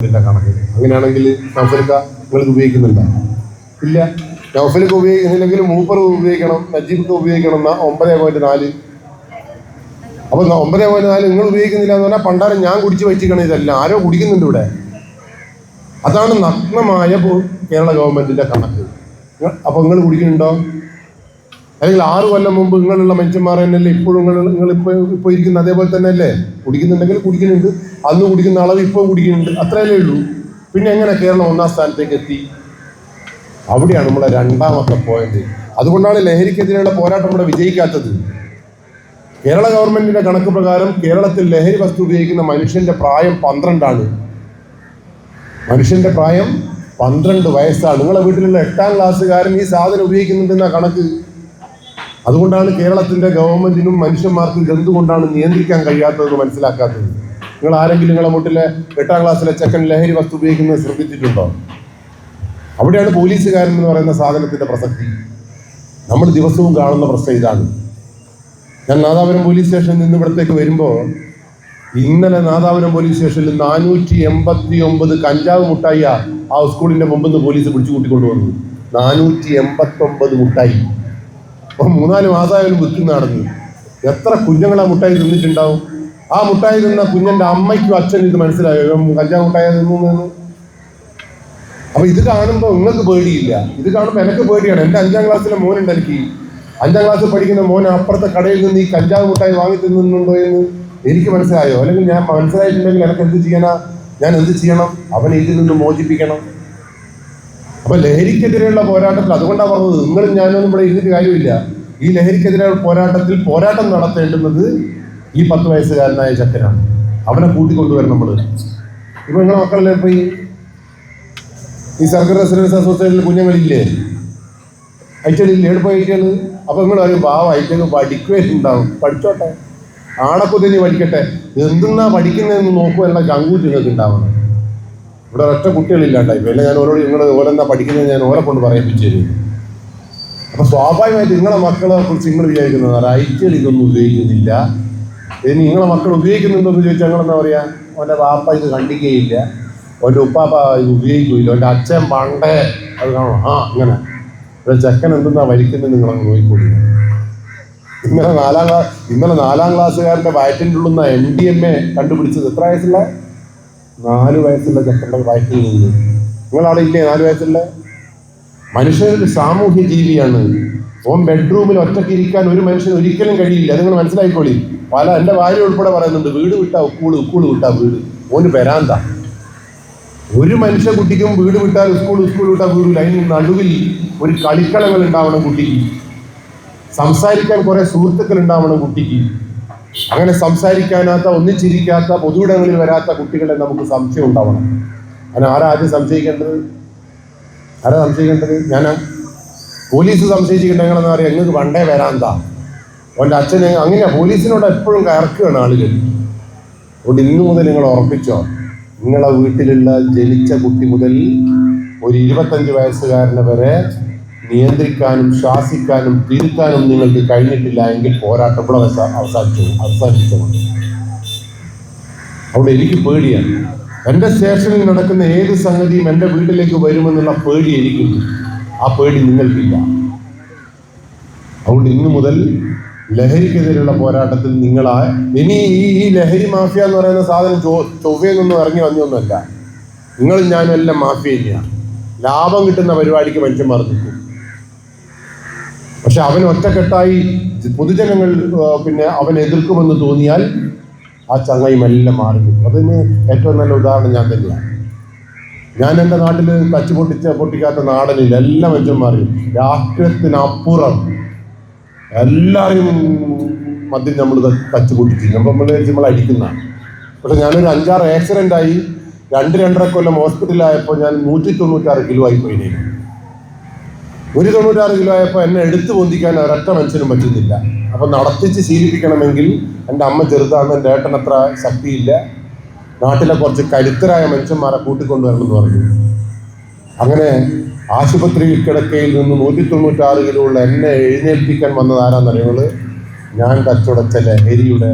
കണക്ക്. അങ്ങനെയാണെങ്കിൽ നൗഫലിക്ക നിങ്ങൾക്ക് ഉപയോഗിക്കുന്നുണ്ടോ? ഇല്ല. നൗഫലിക്ക ഉപയോഗിക്കുന്നില്ലെങ്കിൽ മൂപ്പർ ഉപയോഗിക്കണം, നജീബിക്ക് ഉപയോഗിക്കണം. 9.4. അപ്പൊ 9.4 നിങ്ങൾ ഉപയോഗിക്കുന്നില്ല എന്ന് പറഞ്ഞാൽ പണ്ടാരം ഞാൻ കുടിച്ച് വെച്ചിരിക്കണം. ഇതല്ല ആരോ കുടിക്കുന്നുണ്ട് ഇവിടെ. അതാണ് നഗ്നമായ കേരള ഗവൺമെന്റിന്റെ കണക്ക്. അപ്പൊ നിങ്ങൾ കുടിക്കുന്നുണ്ടോ? അല്ലെങ്കിൽ 6 കൊല്ലം മുമ്പ് നിങ്ങളുള്ള മനുഷ്യന്മാർ തന്നെയല്ലേ ഇപ്പോഴും ഇപ്പോൾ ഇരിക്കുന്ന അതേപോലെ തന്നെ അല്ലേ? കുടിക്കുന്നുണ്ടെങ്കിൽ കുടിക്കുന്നുണ്ട്, അന്ന് കുടിക്കുന്ന അളവ് ഇപ്പോൾ കുടിക്കുന്നുണ്ട്, അത്രയല്ലേ ഉള്ളൂ. പിന്നെ എങ്ങനെ കേരളം 1-ാം സ്ഥാനത്തേക്ക് എത്തി? അവിടെയാണ് നമ്മളെ രണ്ടാമത്തെ പോയിന്റ്. അതുകൊണ്ടാണ് ലഹരിക്കെതിരെയുള്ള പോരാട്ടം ഇവിടെ വിജയിക്കാത്തത്. കേരള ഗവൺമെന്റിന്റെ കണക്ക് പ്രകാരം കേരളത്തിൽ ലഹരി വസ്തു ഉപയോഗിക്കുന്ന മനുഷ്യന്റെ പ്രായം 12 ആണ്. മനുഷ്യന്റെ പ്രായം 12 വയസ്സാണ്. നിങ്ങളെ വീട്ടിലുള്ള 8-ാം ക്ലാസ്സുകാരൻ ഈ സാധനം ഉപയോഗിക്കുന്നുണ്ടെന്ന കണക്ക്. അതുകൊണ്ടാണ് കേരളത്തിന്റെ ഗവൺമെന്റിനും മനുഷ്യന്മാർക്കും എന്തുകൊണ്ടാണ് നിയന്ത്രിക്കാൻ കഴിയാത്തതെന്ന് മനസ്സിലാക്കാത്തത്. നിങ്ങൾ ആരെങ്കിലും നിങ്ങളെ വീട്ടിലെ 8-ാം ക്ലാസ്സിലെ ചെക്കൻ ലഹരി വസ്തു ഉപയോഗിക്കുന്നത് ശ്രദ്ധിച്ചിട്ടുണ്ടോ? അവിടെയാണ് പോലീസുകാരൻ എന്ന് പറയുന്ന സാധനത്തിന്റെ പ്രസക്തി. നമ്മൾ ദിവസവും കാണുന്ന പ്രശ്നം ഇതാണ്. ഞാൻ നാദാപുരം പോലീസ് സ്റ്റേഷനിൽ നിന്ന് ഇവിടത്തേക്ക് വരുമ്പോൾ ഇന്നലെ നാദാപുരം പോലീസ് സ്റ്റേഷനിൽ 489 കഞ്ചാവ് മുട്ടായി ആ സ്കൂളിന്റെ മുമ്പിൽ നിന്ന് പോലീസ് പിടിച്ചു കൂട്ടിക്കൊണ്ടുവന്നു. 489 മുട്ടായി. അപ്പം 3-4 മാസമായാലും വിൽക്കുന്ന നടന്നു. എത്ര കുഞ്ഞുങ്ങൾ ആ മുട്ടായി തിന്നിട്ടുണ്ടാവും? ആ മുട്ടായി തിന്ന കുഞ്ഞിന്റെ അമ്മയ്ക്കും അച്ഛനും ഇത് മനസ്സിലായോ കഞ്ചാവ് മുട്ടായി തിന്നു? അപ്പൊ ഇത് കാണുമ്പോൾ നിങ്ങൾക്ക് പേടിയില്ല. ഇത് കാണുമ്പോൾ എനിക്ക് പേടിയാണ്. എൻ്റെ 5-ാം ക്ലാസ്സിലെ മോനുണ്ട്. എനിക്ക് 5-ാം ക്ലാസ്സിൽ പഠിക്കുന്ന മോൻ അപ്പുറത്തെ കടയിൽ നിന്ന് ഈ കഞ്ചാവ് മുട്ടായി വാങ്ങി തിന്നുന്നുണ്ടോ എന്ന് എനിക്ക് മനസ്സിലായോ? അല്ലെങ്കിൽ ഞാൻ മനസ്സിലായിട്ടുണ്ടെങ്കിൽ എനിക്ക് എന്ത് ചെയ്യാനാ? ഞാൻ എന്ത് ചെയ്യണം? അവനെ ഇതിൽ നിന്ന് മോചിപ്പിക്കണം. അപ്പൊ ലഹരിക്കെതിരെയുള്ള പോരാട്ടത്തിൽ അതുകൊണ്ടാണ് പറഞ്ഞത്, നിങ്ങളും ഞാനൊന്നും ഇവിടെ ഇരുന്നിട്ട് കാര്യമില്ല. ഈ ലഹരിക്കെതിരെയുള്ള പോരാട്ടം നടത്തേണ്ടുന്നത് ഈ 10 വയസ്സുകാരനായ ചക്കനാണ്. അവനെ കൂട്ടിക്കൊണ്ടുവരണം നമ്മൾ. ഇപ്പൊ നിങ്ങളെ മക്കളല്ലേ ഇപ്പൊ ഈ സർക്കാർ റെസിഡൻസ് അസോസിയേഷനിൽ കുഞ്ഞുങ്ങളില്ലേ? അയച്ചടില്ലേ? എവിടെ അയച്ചാണ്? അപ്പൊ നിങ്ങൾ പറയും പാവം അയച്ചൊക്കെ പഠിക്കുകയുണ്ടാവും. പഠിച്ചോട്ടെ, ആണക്കുതിന് പഠിക്കട്ടെ. എന്തെന്നാ പഠിക്കുന്നതെന്ന് നോക്കുവാനുള്ള ചങ്കൂറ്റ് നിങ്ങൾക്ക് ഉണ്ടാവണം. ഇവിടെ ഒറ്റ കുട്ടികളില്ലാണ്ടായി. പിന്നെ ഞാൻ ഓരോട് നിങ്ങൾ ഓരെന്താ പഠിക്കുന്നത് ഞാൻ ഓരെ കൊണ്ട് പറയിപ്പിച്ചു തരും. അപ്പൊ സ്വാഭാവികമായിട്ട് നിങ്ങളെ മക്കളെ കുറിച്ച് നിങ്ങൾ വിചാരിക്കുന്നത് ഐറ്റൽ ഇതൊന്നും ഉപയോഗിക്കുന്നില്ല. ഇനി നിങ്ങളെ മക്കൾ ഉപയോഗിക്കുന്നുണ്ടോ എന്ന് ചോദിച്ചാൽ നിങ്ങളെന്താ പറയാ? അവൻ്റെ വാപ്പ ഇത് കണ്ടിക്കുകയില്ല, അവൻ്റെ ഉപ്പാപ്പ ഇത് ഉപയോഗിക്കില്ല, അവൻ്റെ അച്ഛൻ പണ്ടേ അത് കാണണം. അങ്ങനെ ചെക്കൻ എന്തെന്നാ വലിക്കുന്നത് നിങ്ങളങ്ങ് നോക്കിക്കൊള്ളു. ഇന്നലെ 4-ാം ക്ലാസ്സുകാരൻ്റെ വയറ്റിൻ്റെ ഉള്ളുന്ന MDMA കണ്ടുപിടിച്ചത് എത്ര വയസ്സുള്ള? 4 വയസ്സുള്ള ചെക്കൻ്റെ വയറ്റിൽ നിന്ന്. നിങ്ങളവിടെ ഇല്ലേ 4 വയസ്സുള്ള? മനുഷ്യനൊരു സാമൂഹ്യ ജീവിയാണ്. ഓൻ ബെഡ്റൂമിൽ ഒറ്റയ്ക്ക് ഇരിക്കാൻ ഒരു മനുഷ്യന് ഒരിക്കലും കഴിയില്ല. അത് നിങ്ങൾ മനസ്സിലായിക്കോളി. എൻ്റെ ഭാര്യ ഉൾപ്പെടെ പറയുന്നുണ്ട്, വീട് വിട്ടാ ഉക്കൂള് വിട്ടാ വീട്. ഓന് വരാന്ത. ഒരു മനുഷ്യ കുട്ടിക്കും വീട് വിട്ടാൽ സ്കൂൾ വിട്ടാ വീടില്ല. അതിന് നടുവിൽ ഒരു കളിക്കളങ്ങൾ ഉണ്ടാവണം കുട്ടിക്ക്. സംസാരിക്കാൻ കുറെ സുഹൃത്തുക്കൾ ഉണ്ടാവണം കുട്ടിക്ക്. അങ്ങനെ സംസാരിക്കാനാത്ത, ഒന്നിച്ചിരിക്കാത്ത, പൊതുവിടങ്ങളിൽ വരാത്ത കുട്ടികളെ നമുക്ക് സംശയം ഉണ്ടാവണം. അങ്ങനെ ആദ്യം സംശയിക്കേണ്ടത്? ഞാനാ? പോലീസ് സംശയിച്ചിട്ടുണ്ടെങ്കിലെന്ന് പറയാം നിങ്ങൾക്ക് പണ്ടേ വരാന്താ. അവൻ്റെ അച്ഛന് അങ്ങനെയാ. പോലീസിനോട് എപ്പോഴും കയർക്കുകയാണ് ആളുകൾ. അതുകൊണ്ട് ഇന്നു മുതൽ നിങ്ങൾ ഉറപ്പിച്ചോ, നിങ്ങളെ വീട്ടിലുള്ള ജനിച്ച കുട്ടി മുതൽ ഒരു 25 വയസ്സുകാരനെ വരെ നിയന്ത്രിക്കാനും ശാസിക്കാനും തിരുത്താനും നിങ്ങൾക്ക് കഴിഞ്ഞിട്ടില്ല എങ്കിൽ പോരാട്ടം ഇവിടെ അവസാനിച്ചതാണ്. അവിടെ എനിക്ക് പേടിയാണ്. എൻ്റെ സ്റ്റേഷനിൽ നടക്കുന്ന ഏത് സംഗതിയും എൻ്റെ വീട്ടിലേക്ക് വരുമെന്നുള്ള പേടി എനിക്കുണ്ട്. ആ പേടി നിങ്ങൾക്കില്ല. അതുകൊണ്ട് ഇന്നു മുതൽ ലഹരിക്കെതിരെയുള്ള പോരാട്ടത്തിൽ ഇനി ഈ ലഹരി മാഫിയ എന്ന് പറയുന്ന സാധനം ചൊവ്വയിൽ നിന്നും ഇറങ്ങി വന്നൊന്നുമല്ല. നിങ്ങളും ഞാനും എല്ലാം മാഫിയ തന്നെയാണ്. ലാഭം കിട്ടുന്ന പരിപാടിക്ക് മനുഷ്യന്മാർ നിൽക്കും. പക്ഷെ അവൻ ഒറ്റക്കെട്ടായി പൊതുജനങ്ങൾ പിന്നെ അവനെ എതിർക്കുമെന്ന് തോന്നിയാൽ ആ ചങ്ങായി മെല്ലെ മാറി നിൽക്കും. അതിന് ഏറ്റവും നല്ല ഉദാഹരണം ഞാൻ തന്നെയാണ്. ഞാൻ എൻ്റെ നാട്ടിൽ പൊട്ടിക്കാത്ത നാടനില്ല. എല്ലാ മനുഷ്യന്മാരെയും രാഷ്ട്രീയത്തിനപ്പുറം എല്ലാവരും മദ്യം നമ്മൾ തച്ച് പൊട്ടിച്ച് നമ്മൾ അടിക്കുന്ന. പക്ഷെ ഞാനൊരു 5-6 ആക്സിഡൻ്റായി 2-2.5 കൊല്ലം ഹോസ്പിറ്റലായപ്പോൾ ഞാൻ 196 കിലോ ആയിപ്പോയി. 196 കിലോ ആയപ്പോൾ എന്നെ എടുത്തു പൊന്തിക്കാൻ ഒരൊറ്റ മനുഷ്യനും പറ്റുന്നില്ല. അപ്പം നടത്തിച്ച് ശീലിപ്പിക്കണമെങ്കിൽ എൻ്റെ അമ്മ ചെറുതാണ്, എൻ്റെ ഏട്ടൻ അത്ര ശക്തിയില്ല, നാട്ടിലെ കുറച്ച് കരുത്തരായ മനുഷ്യന്മാരെ കൂട്ടിക്കൊണ്ടുവരണമെന്ന് പറഞ്ഞു. അങ്ങനെ ആശുപത്രിയിൽ കിടക്കയിൽ നിന്ന് 196 കിലോ ഉള്ള എന്നെ എഴുന്നേൽപ്പിക്കാൻ വന്നത് ആരാന്നറിയുന്നത്? ഞാൻ കച്ചവടച്ച ലഹരിയുടെ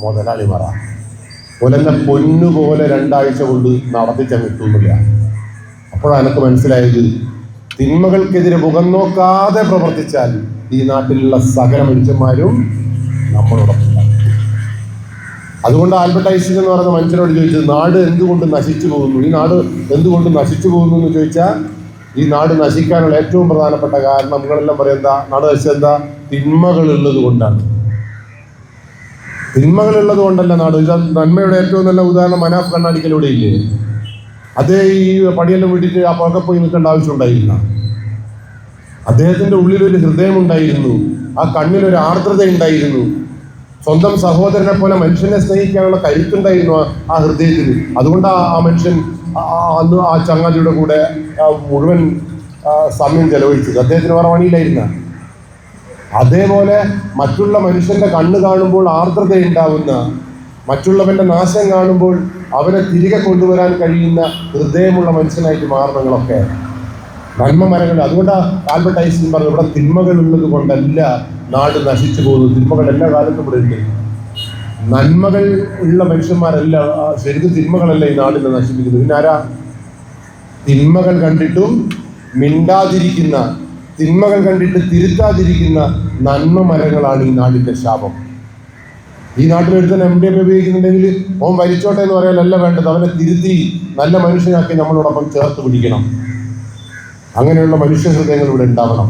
മുതലാളിമാരാണ്. ഒലെന്നെ പൊന്നുപോലെ 2 ആഴ്ച കൊണ്ട് നടത്തിച്ചങ്ങിട്ടുന്നില്ല. അപ്പോഴാണ് എനിക്ക് മനസ്സിലായത്, തിന്മകൾക്കെതിരെ മുഖം നോക്കാതെ പ്രവർത്തിച്ചാൽ ഈ നാട്ടിലുള്ള സകല മനുഷ്യന്മാരും നമ്മളോടൊപ്പം. അതുകൊണ്ട് ആൽബർട്ട് ഐൻസ്റ്റീൻ എന്ന് പറയുന്ന മനുഷ്യനോട് ചോദിച്ചത്, നാട് എന്തുകൊണ്ട് നശിച്ചു പോകുന്നു, ഈ നാട് എന്തുകൊണ്ട് നശിച്ചു പോകുന്നു എന്ന് ചോദിച്ചാൽ, ഈ നാട് നശിക്കാനുള്ള ഏറ്റവും പ്രധാനപ്പെട്ട കാരണം നിങ്ങളെല്ലാം പറയും എന്താ, നാട് നശിച്ചെന്താ, തിന്മകളുള്ളത് കൊണ്ടാണ്. തിന്മകളുള്ളത് കൊണ്ടല്ല നാട്. ഇത് നന്മയുടെ ഏറ്റവും നല്ല ഉദാഹരണം മനാഫ് കണ്ണാടിക്കലൂടെ ഇല്ലേ? അതേ ഈ പടിയെല്ലാം വിട്ടിട്ട് ആ പുറകെ പോയി നിൽക്കേണ്ട ആവശ്യം ഉണ്ടായില്ല. അദ്ദേഹത്തിന്റെ ഉള്ളിലൊരു ഹൃദയമുണ്ടായിരുന്നു, ആ കണ്ണിലൊരു ആർദ്രത ഉണ്ടായിരുന്നു, സ്വന്തം സഹോദരനെ പോലെ മനുഷ്യനെ സ്നേഹിക്കാനുള്ള കരുത്തുണ്ടായിരുന്നു ആ ഹൃദയത്തിൽ. അതുകൊണ്ട് ആ മനുഷ്യൻ അന്ന് ആ ചങ്ങാതിയുടെ കൂടെ മുഴുവൻ സമയം ചെലവഴിച്ചത്. അദ്ദേഹത്തിന് വേറെ പണിയില്ലായിരുന്ന. അതേപോലെ മറ്റുള്ള മനുഷ്യന്റെ കണ്ണ് കാണുമ്പോൾ ആർദ്രതയുണ്ടാവുന്ന, മറ്റുള്ളവന്റെ നാശം കാണുമ്പോൾ അവനെ തിരികെ കൊണ്ടുവരാൻ കഴിയുന്ന ഹൃദയമുള്ള മനുഷ്യനായിട്ട് മാറണങ്ങളൊക്കെ നന്മ മരങ്ങൾ. അതുകൊണ്ടാണ് ആൽബർട്ട് ഐൻസ്റ്റീൻ പറഞ്ഞു, ഇവിടെ തിന്മകൾ ഉള്ളത് കൊണ്ടല്ല നാട് നശിച്ചു പോകുന്നത്. തിന്മകൾ എല്ലാ കാലത്തും ഇവിടെ ഉണ്ട്. നന്മകൾ ഉള്ള മനുഷ്യന്മാരല്ല, ശരിക്കും തിന്മകളല്ല ഈ നാടിനെ നശിപ്പിക്കുന്നത്. പിന്നെ ആരാ? തിന്മകൾ കണ്ടിട്ടും മിണ്ടാതിരിക്കുന്ന, തിന്മകൾ കണ്ടിട്ട് തിരുത്താതിരിക്കുന്ന നന്മ മരങ്ങളാണ് ഈ നാടിന്റെ ശാപം. ഈ നാട്ടിലൊരുത്തൻ MDMA ഉപയോഗിക്കുന്നുണ്ടെങ്കിൽ ഓൻ വലിച്ചോട്ടെ എന്ന് പറയാനല്ല വേണ്ടത്, അവനെ തിരുത്തി നല്ല മനുഷ്യനാക്കി നമ്മളോടൊപ്പം ചേർത്ത് പിടിക്കണം. അങ്ങനെയുള്ള മനുഷ്യ ഹൃദയങ്ങൾ ഇവിടെ ഉണ്ടാവണം.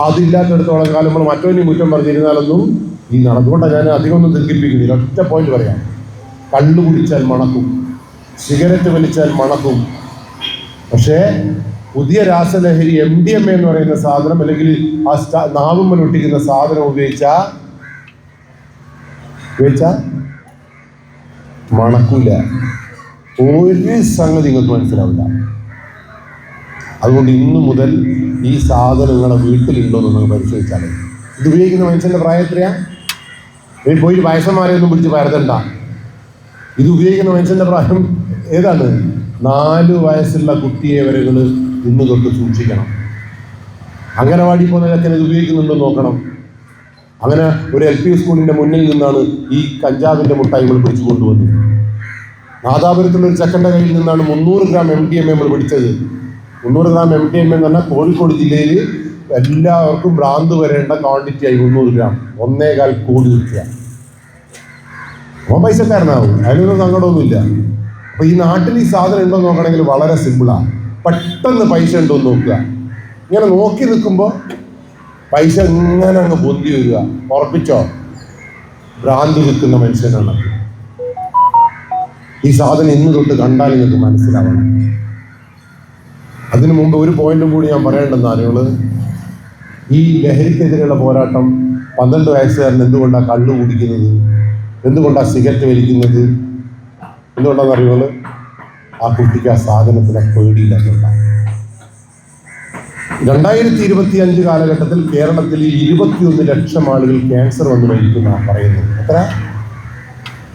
അതില്ലാത്തടത്തോളം കാലം നമ്മൾ മറ്റൊരു കുറ്റം പറഞ്ഞിരുന്നാലൊന്നും ഈ നടന്നുകൊണ്ടാണ് ഞാൻ അധികമൊന്നും ദീർഘിപ്പിക്കുന്നില്ല. ഒറ്റ പോയിന്റ് പറയാം. കള്ളു കുടിച്ചാൽ മണക്കും, സിഗരറ്റ് വലിച്ചാൽ മണക്കും. പക്ഷേ പുതിയ രാസലഹരി MDMA എന്ന് പറയുന്ന സാധനം, അല്ലെങ്കിൽ ആ നാവുമ്മൽ ഒട്ടിക്കുന്ന സാധനം ഉപയോഗിച്ചാൽ മണക്കൂല. ഒരു സംഗതി നിങ്ങൾക്ക് മനസ്സിലാവില്ല. അതുകൊണ്ട് ഇന്നു മുതൽ ഈ സാധനങ്ങളെ വീട്ടിലുണ്ടോ എന്ന് നിങ്ങൾ പരിശോധിച്ചാൽ. ഇത് ഉപയോഗിക്കുന്ന മനുഷ്യന്റെ പ്രായം എത്രയാ? പോയി വയസ്സന്മാരെയൊന്നും പിടിച്ച് പരതണ്ട. ഇത് ഉപയോഗിക്കുന്ന മനുഷ്യന്റെ പ്രായം ഏതാണ്? 4 വയസ്സുള്ള കുട്ടിയെ വരെ ഇന്ന് തൊട്ട് സൂക്ഷിക്കണം. അംഗനവാടി പോകുന്നതൊക്കെ ഇത് ഉപയോഗിക്കുന്നുണ്ടോ നോക്കണം. അങ്ങനെ ഒരു LP സ്കൂളിന്റെ മുന്നിൽ നിന്നാണ് ഈ കഞ്ചാവിന്റെ മുട്ടായി നമ്മൾ പിടിച്ചു കൊണ്ടുവന്നത്. നാദാപുരത്തുള്ള ഒരു ചെക്കൻ്റെ കയ്യിൽ നിന്നാണ് 300 ഗ്രാം MDMA നമ്മൾ പിടിച്ചത്. 300 ഗ്രാം MDMA എന്ന് പറഞ്ഞാൽ കോഴിക്കോട് ജില്ലയിൽ എല്ലാവർക്കും ഭ്രാന്ത് വരേണ്ട ക്വാണ്ടിറ്റി ആയി. 300 ഗ്രാം 1.25 കോടി രൂപ. പൈസക്കാരനാവും, അതിനൊന്നും സങ്കടമൊന്നുമില്ല. അപ്പൊ ഈ നാട്ടിൽ ഈ സാധനം ഉണ്ടോ നോക്കണമെങ്കിൽ വളരെ സിമ്പിളാണ്. പെട്ടെന്ന് പൈസ ഉണ്ടോ എന്ന് നോക്കുക. ഇങ്ങനെ നോക്കി നിൽക്കുമ്പോൾ പൈസ ഇങ്ങനെ അങ്ങ് പൊന്തി വരിക. ഉറപ്പിച്ചോ, ഭ്രാന്ത് വിൽക്കുന്ന മനുഷ്യനാണ്. ഈ സാധനം ഇന്ന് തൊട്ട് കണ്ടാൽ നിങ്ങൾക്ക് മനസ്സിലാവണം. അതിനു മുമ്പ് ഒരു പോയിന്റും കൂടി ഞാൻ പറയേണ്ടെന്ന് അറിയുള്ളൂ. ഈ ലഹരിക്കെതിരെയുള്ള പോരാട്ടം, 12 വയസ്സുകാരൻ എന്തുകൊണ്ടാണ് കള്ളു കുടിക്കുന്നത്, എന്തുകൊണ്ടാണ് സിഗരറ്റ് വലിക്കുന്നത്, എന്തുകൊണ്ടാണെന്ന് അറിയുള്ളൂ? ആ കുട്ടിക്ക് ആ സാധനത്തിനെ പേടിയില്ലെന്നുണ്ടാകും. 2025 കാലഘട്ടത്തിൽ കേരളത്തിൽ 21 ലക്ഷം ആളുകൾ ക്യാൻസർ വന്നു മരിക്കുന്നതാണ് പറയുന്നത്. എത്ര?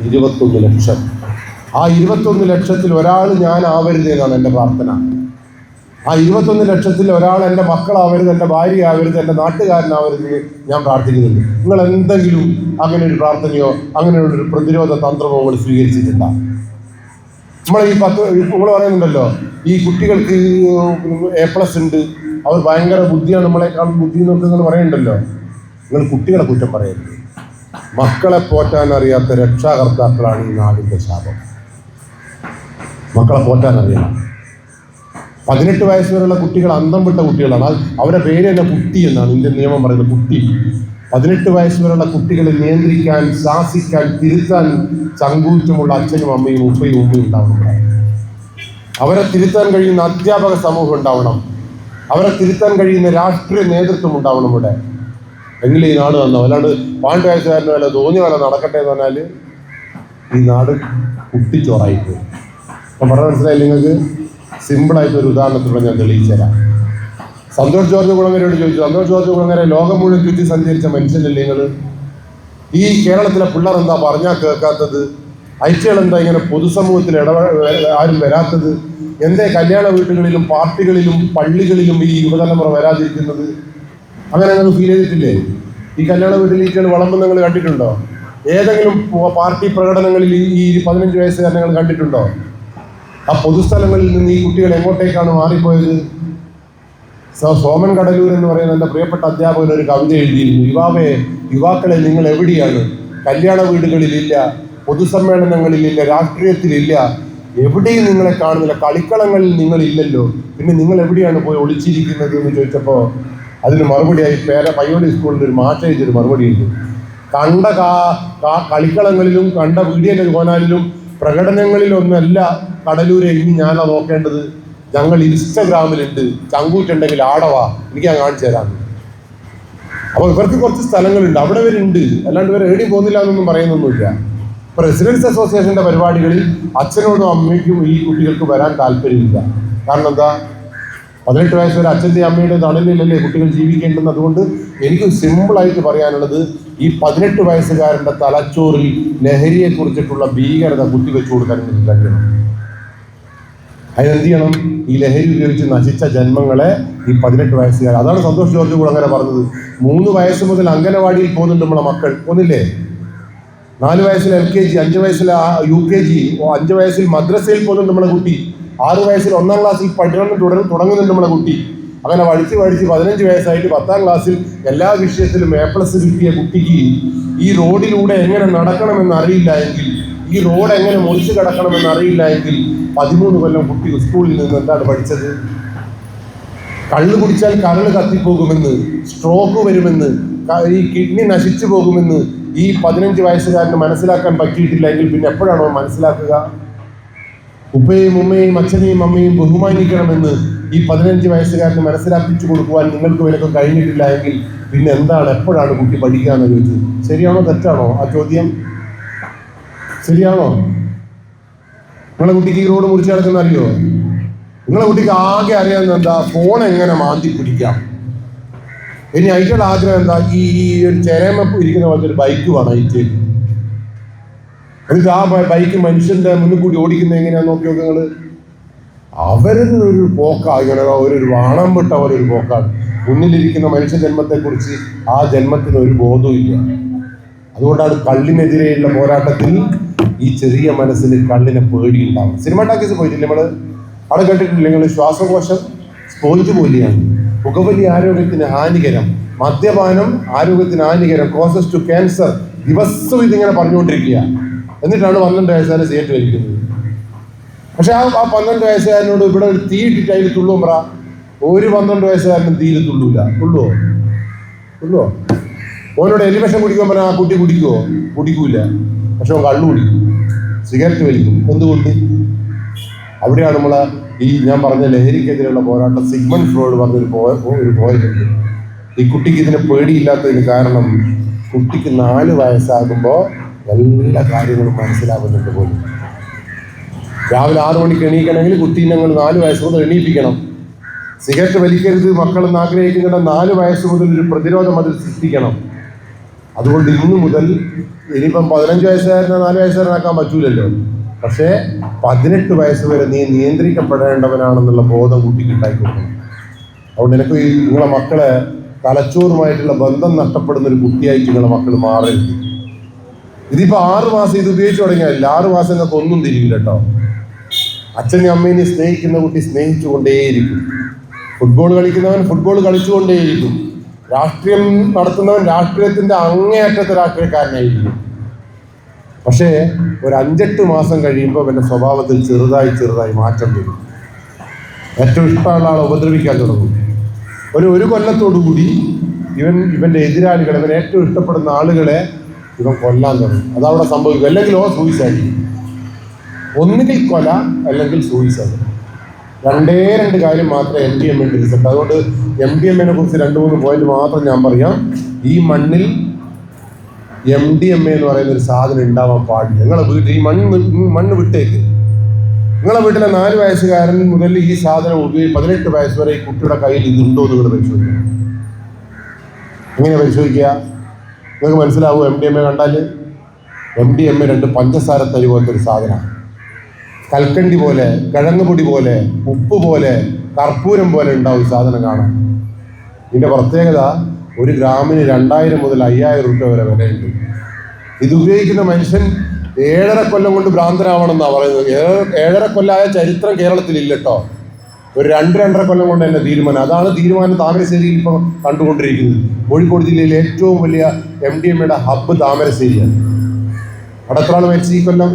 21 ലക്ഷം. ആ 21 ലക്ഷത്തിൽ ഒരാൾ ഞാൻ ആവരുത് എന്നാണ് എൻ്റെ പ്രാർത്ഥന. ആ 21 ലക്ഷത്തിൽ ഒരാൾ എൻ്റെ മക്കളാവരുത്, എൻ്റെ ഭാര്യ ആവരുത്, എൻ്റെ നാട്ടുകാരനാവരുത് ഞാൻ പ്രാർത്ഥിക്കുന്നുണ്ട്. നിങ്ങൾ എന്തെങ്കിലും അങ്ങനെ ഒരു പ്രാർത്ഥനയോ അങ്ങനെയുള്ളൊരു പ്രതിരോധ തന്ത്രമോ നിങ്ങൾ സ്വീകരിച്ചിട്ടുണ്ടോ? നമ്മൾ ഈ നിങ്ങൾ പറയുന്നുണ്ടല്ലോ, ഈ കുട്ടികൾക്ക് A+ ഉണ്ട്, അവർ ഭയങ്കര ബുദ്ധിയാണ്, നമ്മളെക്കാളും ബുദ്ധി എന്നൊക്കെ നിങ്ങൾ പറയുന്നുണ്ടല്ലോ. നിങ്ങൾ കുട്ടികളെ കുറ്റം പറയരുത്. മക്കളെ പോറ്റാൻ അറിയാത്ത രക്ഷാകർത്താക്കളാണ് ഈ നാടിൻ്റെ ശാപം. മക്കളെ പോറ്റാൻ അറിയണം. 18 വയസ്സ് വരെയുള്ള കുട്ടികൾ അന്തം വിട്ട കുട്ടികളാണ്. അവരുടെ പേര് തന്നെ കുട്ടി എന്നാണ് ഇന്ത്യൻ നിയമം പറയുന്നത്. കുട്ടി. 18 വയസ്സ് വരെയുള്ള കുട്ടികളെ നിയന്ത്രിക്കാൻ, ശാസിക്കാൻ, തിരുത്താൻ ചങ്കൂറ്റമുള്ള അച്ഛനും അമ്മയും ഉപ്പയും ഉമ്മയും ഉണ്ടാവണം. അവരെ തിരുത്താൻ കഴിയുന്ന അധ്യാപക സമൂഹം ഉണ്ടാവണം. അവരെ തിരുത്താൻ കഴിയുന്ന രാഷ്ട്രീയ നേതൃത്വം ഉണ്ടാവണം ഇവിടെ. എങ്കിലും ഈ നാട് നന്നാവും. അല്ലാണ്ട് 12 വയസ്സുകാരന് വല്ല തോന്നിയ പോലെ നടക്കട്ടെ എന്ന് പറഞ്ഞാൽ ഈ നാട് കുട്ടിച്ചോറായിപ്പോയി. അപ്പം പറഞ്ഞ മനസ്സിലായില്ല നിങ്ങൾക്ക്? സിമ്പിളായിട്ടൊരു ഉദാഹരണത്തിലൂടെ ഞാൻ തെളിയിച്ചു തരാം. സന്തോഷ് ജോർജ് കുളങ്ങരയോട് ചോദിച്ചു. സന്തോഷ് ജോർജ് കുളങ്ങര ലോകം മുഴുവൻ ചുറ്റി സഞ്ചരിച്ച മനുഷ്യനല്ലേ നിങ്ങൾ? ഈ കേരളത്തിലെ പിള്ളേർ എന്താ പറഞ്ഞാൽ കേൾക്കാത്തത്? ഐറ്റകൾ എന്താ ഇങ്ങനെ പൊതുസമൂഹത്തിൽ ആരും വരാത്തത്? എന്തേ കല്യാണ വീട്ടുകളിലും പാർട്ടികളിലും പള്ളികളിലും ഈ യുവതലമുറ വരാതിരിക്കുന്നത്? അങ്ങനെ നിങ്ങൾ ഫീൽ ചെയ്തിട്ടില്ലേ? ഈ കല്യാണ വീട്ടിലേക്ക് വിളമ്പ് നിങ്ങൾ കണ്ടിട്ടുണ്ടോ? ഏതെങ്കിലും പാർട്ടി പ്രകടനങ്ങളിൽ ഈ 15 വയസ്സുകാരനെ നിങ്ങൾ കണ്ടിട്ടുണ്ടോ? ആ പൊതുസ്ഥലങ്ങളിൽ നിന്ന് ഈ കുട്ടികൾ എങ്ങോട്ടേക്കാണ് മാറിപ്പോയത്? സോമൻ കടലൂർ എന്ന് പറയുന്ന എൻ്റെ പ്രിയപ്പെട്ട അധ്യാപകൻ ഒരു കവിത എഴുതിയിരുന്നു. യുവാക്കളെ നിങ്ങൾ എവിടെയാണ്? കല്യാണ വീടുകളിലില്ല, പൊതുസമ്മേളനങ്ങളിലില്ല, രാഷ്ട്രീയത്തിലില്ല, എവിടെയും നിങ്ങളെ കാണുന്നില്ല, കളിക്കളങ്ങളിൽ നിങ്ങളില്ലല്ലോ, പിന്നെ നിങ്ങൾ എവിടെയാണ് പോയി ഒളിച്ചിരിക്കുന്നത് എന്ന് ചോദിച്ചപ്പോൾ അതിന് മറുപടിയായി പയ്യോളി സ്കൂളിൽ ഒരു മാഷ് എഴുതിയൊരു മറുപടി ഉണ്ട്. കണ്ട കളിക്കളങ്ങളിലും കണ്ട വീഡിയോ കോനാലിലും പ്രകടനങ്ങളിലൊന്നല്ല കടലൂരെ ഇനി ഞാനാ നോക്കേണ്ടത്. ഞങ്ങൾ ഇൻസ്റ്റഗ്രാമിലുണ്ട്, ചങ്കൂറ്റുണ്ടെങ്കിൽ ആടവാ, എനിക്ക് ഞാൻ കാണിച്ചു തരാം. അപ്പോൾ ഇവർക്ക് കുറച്ച് സ്ഥലങ്ങളുണ്ട്, അവിടെ വരുന്നുണ്ട്, അല്ലാണ്ട് ഇവർ എവിടെയും പോകുന്നില്ല എന്നൊന്നും പറയുന്നൊന്നുമില്ല. ഇപ്പോൾ റെസിഡൻസ് അസോസിയേഷൻ്റെ പരിപാടികളിൽ അച്ഛനോടും അമ്മയ്ക്കും ഈ കുട്ടികൾക്ക് വരാൻ താല്പര്യമില്ല. കാരണം എന്താ? 18 വയസ്സ് വരെ അച്ഛൻ്റെ അമ്മയുടെ തണലിലല്ലേ കുട്ടികൾ ജീവിക്കേണ്ടത്. അതുകൊണ്ട് എനിക്ക് സിമ്പിളായിട്ട് പറയാനുള്ളത്, ഈ 18 വയസ്സുകാരൻ്റെ തലച്ചോറിൽ ലഹരിയെക്കുറിച്ചിട്ടുള്ള ഭീകരത കുത്തിവെച്ചു കൊടുക്കാൻ കഴിയണം. അതിനെന്ത് ചെയ്യണം? ഈ ലഹരി ഉപയോഗിച്ച് നശിച്ച ജന്മങ്ങളെ ഈ 18 വയസ്സുകാർ, അതാണ് സന്തോഷ് ജോർജ് കൂടെ അങ്ങനെ പറഞ്ഞത്. 3 വയസ്സ് മുതൽ അംഗനവാടിയിൽ പോകുന്നുണ്ട് നമ്മളെ മക്കൾ, ഒന്നില്ലേ? 4 വയസ്സിൽ LKG, 5 വയസ്സിൽ UKG, 5 വയസ്സിൽ മദ്രസയിൽ പോകുന്നുണ്ട് നമ്മളെ കുട്ടി, 6 വയസ്സിൽ 1ാം ക്ലാസ്സിൽ പഠനം തുടങ്ങുന്നുണ്ട് നമ്മളെ കുട്ടി. അങ്ങനെ പഠിച്ച് 15 വയസ്സായിട്ട് 10ാം ക്ലാസ്സിൽ എല്ലാ വിഷയത്തിലും A+ കിട്ടിയ കുട്ടിക്ക് ഈ റോഡിലൂടെ എങ്ങനെ നടക്കണമെന്ന് അറിയില്ല എങ്കിൽ, ഈ റോഡ് എങ്ങനെ മുറിച്ച് കിടക്കണമെന്ന് അറിയില്ല എങ്കിൽ 13 കൊല്ലം കുട്ടി സ്കൂളിൽ നിന്ന് എന്താണ് പഠിച്ചത്? കള്ള് കുടിച്ചാൽ കരള് കത്തിപ്പോകുമെന്ന്, സ്ട്രോക്ക് വരുമെന്ന്, ഈ കിഡ്നി നശിച്ചു പോകുമെന്ന് ഈ 15 വയസ്സുകാരന് മനസ്സിലാക്കാൻ പറ്റിയിട്ടില്ലെങ്കിൽ പിന്നെ എപ്പോഴാണോ മനസ്സിലാക്കുക? ഉപ്പയും ഉമ്മയും അച്ഛനെയും അമ്മയും ബഹുമാനിക്കണമെന്ന് ഈ 15 വയസ്സുകാരന് മനസ്സിലാക്കിച്ചു കൊടുക്കുവാൻ നിങ്ങൾക്ക് വിലക്ക് കഴിഞ്ഞിട്ടില്ല എങ്കിൽ പിന്നെ എന്താണ്, എപ്പോഴാണ് കുട്ടി പഠിക്കുക എന്ന് ചോദിച്ചത്? ശരിയാണോ തെറ്റാണോ ആ ചോദ്യം? ശരിയാണോ? നിങ്ങളെ കുട്ടിക്ക് ഈ റോഡ് മുറിച്ച് കിടക്കുന്ന അറിയോ? നിങ്ങളെ കുട്ടിക്ക് ആകെ അറിയാവുന്ന എന്താ? ഫോൺ എങ്ങനെ മാന്തി പിടിക്കാം. ഇനി അതിൻ്റെ ആഗ്രഹം എന്താ? ഈ ഒരു ചെരമ ഇരിക്കുന്ന പോലത്തെ ഒരു ബൈക്ക് വേണം അതിലേക്ക്. എന്നിട്ട് ആ ബൈക്ക് മനുഷ്യന്റെ മുന്നിൽ കൂടി ഓടിക്കുന്നത് എങ്ങനെയാന്ന് നോക്കി നോക്കുക നിങ്ങൾ. അവരൊരു പോക്കാണ്, ഇങ്ങനെ ഒരു വാണം വിട്ട ഒരു പോക്കാണ്. മുന്നിലിരിക്കുന്ന മനുഷ്യ ജന്മത്തെക്കുറിച്ച് ആ ജന്മത്തിന് ഒരു ബോധവും ഇല്ല. അതുകൊണ്ടാണ് കള്ളിനെതിരെയുള്ള പോരാട്ടത്തിൽ ഈ ചെറിയ മനസ്സിൽ കള്ളിനെ പേടിയുണ്ടാവും. സിനിമ ടാക്കീസ് പോയിട്ടില്ല നമ്മൾ? അവിടെ കേട്ടിട്ടില്ല നിങ്ങൾ? ശ്വാസകോശം സ്പോഞ്ച് പോലെയാണ്, പുകവലി ആരോഗ്യത്തിന് ഹാനികരം, മദ്യപാനം ആരോഗ്യത്തിന് ഹാനികരം, കോസസ് ടു ക്യാൻസർ, ദിവസവും ഇതിങ്ങനെ പറഞ്ഞുകൊണ്ടിരിക്കുക. എന്നിട്ടാണ് 12 വയസ്സുകാരൻ സിഗരറ്റ് വലിക്കുന്നത്. പക്ഷെ ആ 12 വയസ്സുകാരനോട് ഇവിടെ ഒരു തീ ഇട്ടിട്ട് അതിൽ തുള്ളും പറ, ഒരു 12 വയസ്സുകാരനും തീയിൽ തുള്ളൂല. തുള്ളുവോ? ഓനോട് എലിവിഷം കുടിക്കാൻ പറഞ്ഞാൽ ആ കുട്ടി കുടിക്കുമോ? കുടിക്കൂല. പക്ഷെ അവൻ കള്ളു കുടിക്കും, സിഗരറ്റ് വലിക്കും. എന്തുകൊണ്ട്? അവിടെയാണ് നമ്മളെ ഈ ഞാൻ പറഞ്ഞ ലഹരിക്കെതിരെയുള്ള പോരാട്ടം. സിഗ്മണ്ട് ഫ്രോയിഡ് പറഞ്ഞൊരു പോയിട്ടുണ്ട്. ഈ കുട്ടിക്ക് ഇതിനെ പേടിയില്ലാത്തതിന് കാരണം കുട്ടിക്ക് 4 വയസ്സാകുമ്പോൾ എല്ലാ കാര്യങ്ങളും മനസ്സിലാകുന്നുണ്ട് പോലും. രാവിലെ 6 മണിക്ക് എണീക്കണമെങ്കിൽ കുട്ടി ഞങ്ങൾ 4 വയസ്സ് മുതൽ എണീപ്പിക്കണം. സിഗരറ്റ് വലിക്കരുത് മക്കളെന്ന് ആഗ്രഹിക്കുന്നുണ്ട് 4 വയസ്സ് മുതൽ ഒരു പ്രതിരോധം അതിൽ സൃഷ്ടിക്കണം. അതുകൊണ്ട് ഇന്നു മുതൽ ഇനിയിപ്പം 15 വയസ്സുകാരനെ 4 വയസ്സുകാരനാക്കാൻ പറ്റൂലല്ലോ. പക്ഷേ 18 വയസ്സ് വരെ നീ നിയന്ത്രിക്കപ്പെടേണ്ടവനാണെന്നുള്ള ബോധം കുട്ടിക്ക് ഉണ്ടായിക്കൊടുക്കണം. അതുകൊണ്ട് എനിക്ക് നിങ്ങളെ മക്കളെ തലച്ചോറുമായിട്ടുള്ള ബന്ധം നഷ്ടപ്പെടുന്ന ഒരു കുട്ടിയായിട്ട് നിങ്ങളെ മക്കൾ മാറരുത്. ഇതിപ്പോൾ 6 മാസം ഇത് ഉപയോഗിച്ച് തുടങ്ങിയാലില്ല, 6 മാസം നിങ്ങൾക്ക് ഒന്നും തിരിയില്ല കേട്ടോ. അച്ഛനെയും അമ്മേനെ സ്നേഹിക്കുന്ന കുട്ടി സ്നേഹിച്ചുകൊണ്ടേയിരിക്കും. Football കളിക്കുന്നവൻ football കളിച്ചുകൊണ്ടേയിരിക്കും. രാഷ്ട്രീയം നടത്തുന്നവൻ രാഷ്ട്രീയത്തിൻ്റെ അങ്ങേയറ്റത്തെ രാഷ്ട്രീയക്കാരനായിരിക്കും. പക്ഷേ ഒരു 5-8 മാസം കഴിയുമ്പോൾ അവൻ്റെ സ്വഭാവത്തിൽ ചെറുതായി മാറ്റം വരും. ഏറ്റവും ഇഷ്ടമുള്ള ആളെ ഉപദ്രവിക്കാൻ തുടങ്ങും. ഒരു കൊല്ലത്തോടുകൂടി ഇവൻ്റെ എതിരാളികളെ, ഇവൻ ഏറ്റവും ഇഷ്ടപ്പെടുന്ന ആളുകളെ ഇവൻ കൊല്ലാൻ തുടങ്ങും. അതവിടെ സംഭവിക്കും. അല്ലെങ്കിൽ സൂയിസൈഡ്, ഒന്നുകിൽ കൊല അല്ലെങ്കിൽ സൂയിസൈഡ്. 2 കാര്യം മാത്രമേ MDMA റിസൾട്ട്. അതുകൊണ്ട് MDMA കുറിച്ച് 2-3 പോയിന്റ് മാത്രം ഞാൻ പറയാം. ഈ മണ്ണിൽ MDMA എന്ന് പറയുന്ന ഒരു സാധനം ഉണ്ടാവാൻ പാടില്ല. നിങ്ങളെ വീട്ടിൽ ഈ മണ്ണ് വിട്ടേക്ക്. നിങ്ങളെ വീട്ടിലെ 4 വയസ്സുകാരൻ മുതൽ ഈ സാധനം ഉപയോഗിച്ച് 18 വയസ്സ് വരെ ഈ കുട്ടിയുടെ കയ്യിൽ ഇതുണ്ടോ എന്ന് നിങ്ങൾ പരിശോധിക്കണം. എങ്ങനെ പരിശോധിക്കുക? നിങ്ങൾക്ക് മനസ്സിലാവും. MDMA കണ്ടാൽ MDMA 2 പഞ്ചസാര തരി പോലത്തെ ഒരു സാധനമാണ്. കൽക്കണ്ടി പോലെ, കിഴങ്ങ് പൊടി പോലെ, ഉപ്പ് പോലെ, കർപ്പൂരം പോലെ ഉണ്ടാവും ഈ സാധനം കാണാൻ. ഇതിൻ്റെ പ്രത്യേകത 1 ഗ്രാമിന് 2000 മുതൽ 5000 രൂപ വരെ വിലയുണ്ട്. ഇത് ഉപയോഗിക്കുന്ന മനുഷ്യൻ 7.5 കൊല്ലം കൊണ്ട് ഭ്രാന്തനാവണമെന്നാണ് പറയുന്നത്. 7.5 കൊല്ലമായ ചരിത്രം കേരളത്തിലില്ല കേട്ടോ. ഒരു 2-2.5 കൊല്ലം കൊണ്ട് തന്നെ തീരുമാനം. അതാണ് തീരുമാനം താമരശ്ശേരിയിൽ ഇപ്പോൾ കണ്ടുകൊണ്ടിരിക്കുന്നത്. കോഴിക്കോട് ജില്ലയിലെ ഏറ്റവും വലിയ MDMA ഹബ്ബ് താമരശ്ശേരിയാണ്. അവിടെ എത്ര ആൾ മരിച്ചു ഈ കൊല്ലം?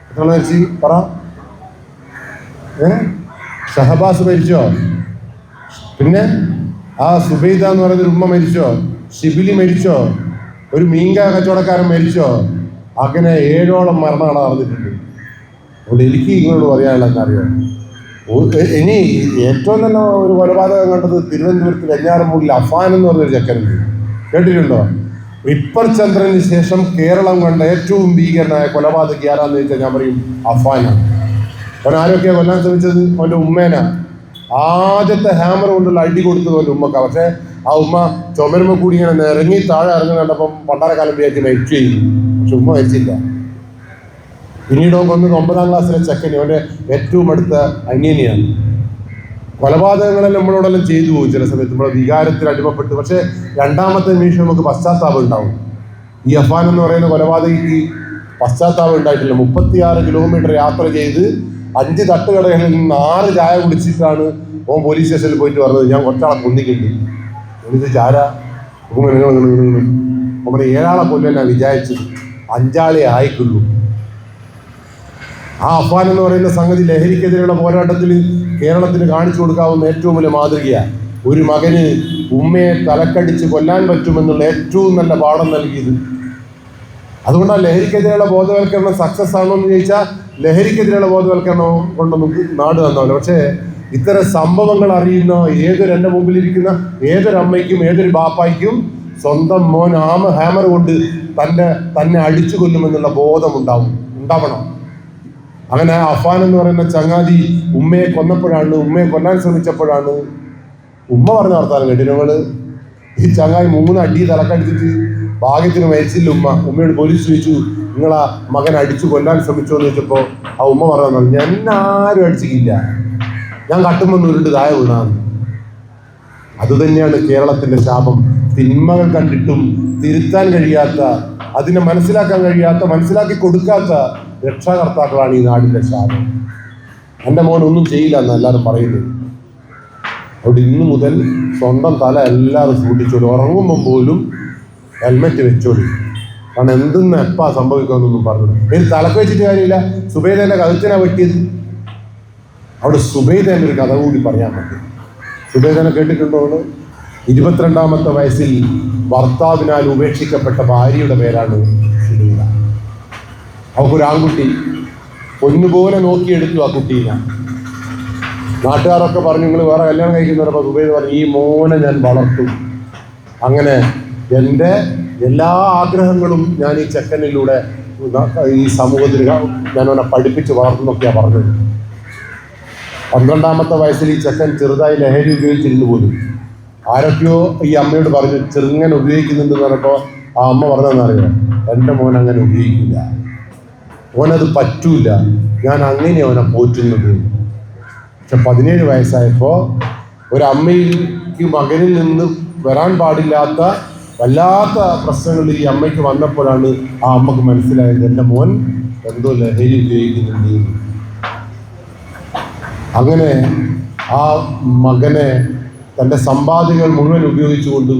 എത്ര ആൾ മരിച്ചു പറ? ഷഹബാസ് മരിച്ചോ? പിന്നെ ആ സുബൈദ എന്ന് പറയുന്നൊരു ഉമ്മ മരിച്ചോ? ഷിബിലി മരിച്ചോ? ഒരു മീൻക കച്ചവടക്കാരൻ മരിച്ചോ? അങ്ങനെ 7ഓളം മരണങ്ങൾ നടന്നിട്ടുണ്ട്. അതുകൊണ്ട് എനിക്ക് ഇങ്ങോട്ട് പറയാനുള്ള എന്നറിയോ, ഇനി ഏറ്റവും നല്ല ഒരു കൊലപാതകം കണ്ടത് തിരുവനന്തപുരത്ത് വെഞ്ഞാറമൂടിൽ അഫാൻ എന്ന് പറഞ്ഞൊരു ചെക്കനുണ്ട്, കേട്ടിട്ടുണ്ടോ? റിപ്പർ ചന്ദ്രന് ശേഷം കേരളം കണ്ട ഏറ്റവും ഭീകരനായ കൊലപാതകി ആരാന്ന് ചോദിച്ചാൽ ഞാൻ പറയും അഫാനാണ്. അവൻ ആരൊക്കെയാണ് കൊല്ലാൻ ശ്രമിച്ചത്? അവൻ്റെ ഉമ്മേനാ. ആദ്യത്തെ ഹാമർ കൊണ്ടുള്ള അടി കൊടുത്തത് അവൻ്റെ ഉമ്മക്ക. പക്ഷേ ആ ഉമ്മ ചുമരുമ്പ കൂടി ഇങ്ങനെ ഇറങ്ങി താഴെ ഇറങ്ങി കണ്ടപ്പം പണ്ടാരക്കാലം വിചാരിച്ച് മരിച്ചു ചെയ്തു. പക്ഷെ ഉമ്മ മരിച്ചില്ല. പിന്നീട് അവൻ കൊന്നത് 9ാം ക്ലാസ്സിലെ ചെക്കന്, അവൻ്റെ ഏറ്റവും അടുത്ത അന്യനെയാണ്. കൊലപാതകങ്ങളെല്ലാം നമ്മളോടെല്ലാം ചെയ്തു പോകും ചില സമയത്ത്, നമ്മളെ വികാരത്തിൽ അടിമപ്പെട്ട്. പക്ഷേ രണ്ടാമത്തെ നിമിഷം നമുക്ക് പശ്ചാത്താപം ഉണ്ടാവും. ഈ അഫാൻ എന്ന് പറയുന്ന കൊലപാതകയ്ക്ക് പശ്ചാത്താപം ഉണ്ടായിട്ടില്ല. 36 കിലോമീറ്റർ യാത്ര ചെയ്ത് 5 തട്ടുകടകളിൽ നിന്ന് 6 ചായ കുടിച്ചിട്ടാണ് ഓൻ പോലീസ് സ്റ്റേഷനിൽ പോയിട്ട് പറഞ്ഞത് ഞാൻ കുറച്ചാളെ കൊന്നിക്കുന്നുണ്ട്. ഇത് ചാര നമ്മുടെ 7 ആളെ കൊല്ലം ഞാൻ വിചാരിച്ചത് 5 ആളെ ആയിക്കുള്ളൂ. ആ അഫാൻ എന്ന് പറയുന്ന സംഗതി ലഹരിക്കെതിരെയുള്ള പോരാട്ടത്തിൽ കേരളത്തിന് കാണിച്ചു കൊടുക്കാവുന്ന ഏറ്റവും വലിയ മാതൃകയാണ്. ഒരു മകന് ഉമ്മയെ തലക്കടിച്ച് കൊല്ലാൻ പറ്റുമെന്നുള്ള ഏറ്റവും നല്ല പാഠം നൽകിയത്. അതുകൊണ്ടാണ് ലഹരിക്കെതിരെയുള്ള ബോധവൽക്കരണം സക്സസ് ആണോ എന്ന് ചോദിച്ചാൽ ലഹരിക്കെതിരെയുള്ള ബോധവൽക്കരണം കൊണ്ട് നമുക്ക് നാട് തന്നല്ലോ. പക്ഷേ ഇത്തരം സംഭവങ്ങൾ അറിയുന്ന എൻ്റെ മുമ്പിലിരിക്കുന്ന ഏതൊരമ്മയ്ക്കും ഏതൊരു ബാപ്പായ്ക്കും സ്വന്തം മോൻ ഹാമർ കൊണ്ട് തന്നെ അടിച്ചു കൊല്ലുമെന്നുള്ള ബോധം ഉണ്ടാവണം. അങ്ങനെ അഫാൻ എന്ന് പറയുന്ന ചങ്ങാതി ഉമ്മയെ കൊല്ലാൻ ശ്രമിച്ചപ്പോഴാണ് ഉമ്മ പറഞ്ഞ വർത്താനം കേട്ടിനോള്. ഈ ചങ്ങാതി 3 അടി തലക്കടിച്ചിട്ട് ഭാഗ്യത്തിന് മരിച്ചില്ല. ഉമ്മയോട് പോലീസ് ചോദിച്ചു നിങ്ങളാ മകൻ അടിച്ചു കൊല്ലാൻ ശ്രമിച്ചോ എന്ന് ചോദിച്ചപ്പോൾ ആ ഉമ്മ പറഞ്ഞു എന്നെ ആരും അടിച്ചിട്ടില്ല, ഞാൻ കട്ടുമ്പോൾ ഉരുണ്ട് താഴെ വീണാന്ന്. അതുതന്നെയാണ് കേരളത്തിന്റെ ശാപം. തിന്മകൾ കണ്ടിട്ടും തിരുത്താൻ കഴിയാത്ത, അതിനെ മനസ്സിലാക്കാൻ കഴിയാത്ത, മനസ്സിലാക്കി കൊടുക്കാത്ത രക്ഷാകർത്താക്കളാണ് ഈ നാടിന്റെ ശാപം. എൻ്റെ മോൻ ഒന്നും ചെയ്യില്ല എന്ന് എല്ലാവരും പറയുന്നത്. അവിടെ ഇന്നു മുതൽ സ്വന്തം തല എല്ലാവരും സൂക്ഷിച്ചോളൂ. ഉറങ്ങുമ്പോൾ പോലും ഹെൽമെറ്റ് വെച്ചോളൂ. കാരണം എന്തെന്ന് എപ്പാ സംഭവിക്കുമെന്നൊന്നും പറഞ്ഞു. എനിക്ക് തലക്ക് വെച്ചിട്ട് കാര്യമില്ല. സുബൈദന്റെ കഴുത്തിനാ വെട്ടിയത്. അവിടെ സുബൈദന്റെ ഒരു കഥ കൂടി പറയാൻ പറ്റും. സുബൈദനെ കേട്ടിട്ടുണ്ടോ? 22ാമത്തെ വയസ്സിൽ ഭർത്താവിനാൽ ഉപേക്ഷിക്കപ്പെട്ട ഭാര്യയുടെ പേരാണ് സുബൈദ. അവൾക്കൊരു ആൺകുട്ടി, പൊന്നുപോലെ നോക്കിയെടുത്തു ആ കുട്ടീനെ. നാട്ടുകാരൊക്കെ പറഞ്ഞു നിങ്ങൾ വേറെ കല്യാണം കഴിക്കുന്നവരപ്പോൾ സുബൈദ പറഞ്ഞു ഈ മോനെ ഞാൻ വളർത്തും. അങ്ങനെ എൻ്റെ എല്ലാ ആഗ്രഹങ്ങളും ഞാൻ ഈ ചെക്കനിലൂടെ ഈ സമൂഹത്തിൽ ഞാൻ അവനെ പഠിപ്പിച്ച് വളർത്തുന്നൊക്കെയാണ് പറഞ്ഞത്. 12ാമത്തെ വയസ്സിൽ ഈ ചെക്കൻ ചെറുതായി ലഹരി ഉപയോഗിച്ചിരുന്നു പോലും. ആരൊക്കെയോ ഈ അമ്മയോട് പറഞ്ഞു ചെറുങ്ങനെ ഉപയോഗിക്കുന്നുണ്ടെന്ന് പറഞ്ഞപ്പോൾ ആ അമ്മ പറഞ്ഞതെന്നറിയാം, എൻ്റെ മോൻ അങ്ങനെ ഉപയോഗിക്കില്ല, ഓനത് പറ്റൂല, ഞാൻ അങ്ങനെ അവനെ പോറ്റുന്നത്. പക്ഷെ 17 വയസ്സായപ്പോൾ ഒരമ്മയ്ക്ക് മകനിൽ നിന്ന് വരാൻ പാടില്ലാത്ത വല്ലാത്ത പ്രശ്നങ്ങൾ ഈ അമ്മയ്ക്ക് വന്നപ്പോഴാണ് ആ അമ്മക്ക് മനസ്സിലായത് എൻ്റെ മോൻ എന്തോ ലഹരി ഉപയോഗിക്കുന്നുണ്ട്. അങ്ങനെ ആ മകനെ തൻ്റെ സമ്പാദ്യങ്ങൾ മുഴുവൻ ഉപയോഗിച്ചുകൊണ്ട്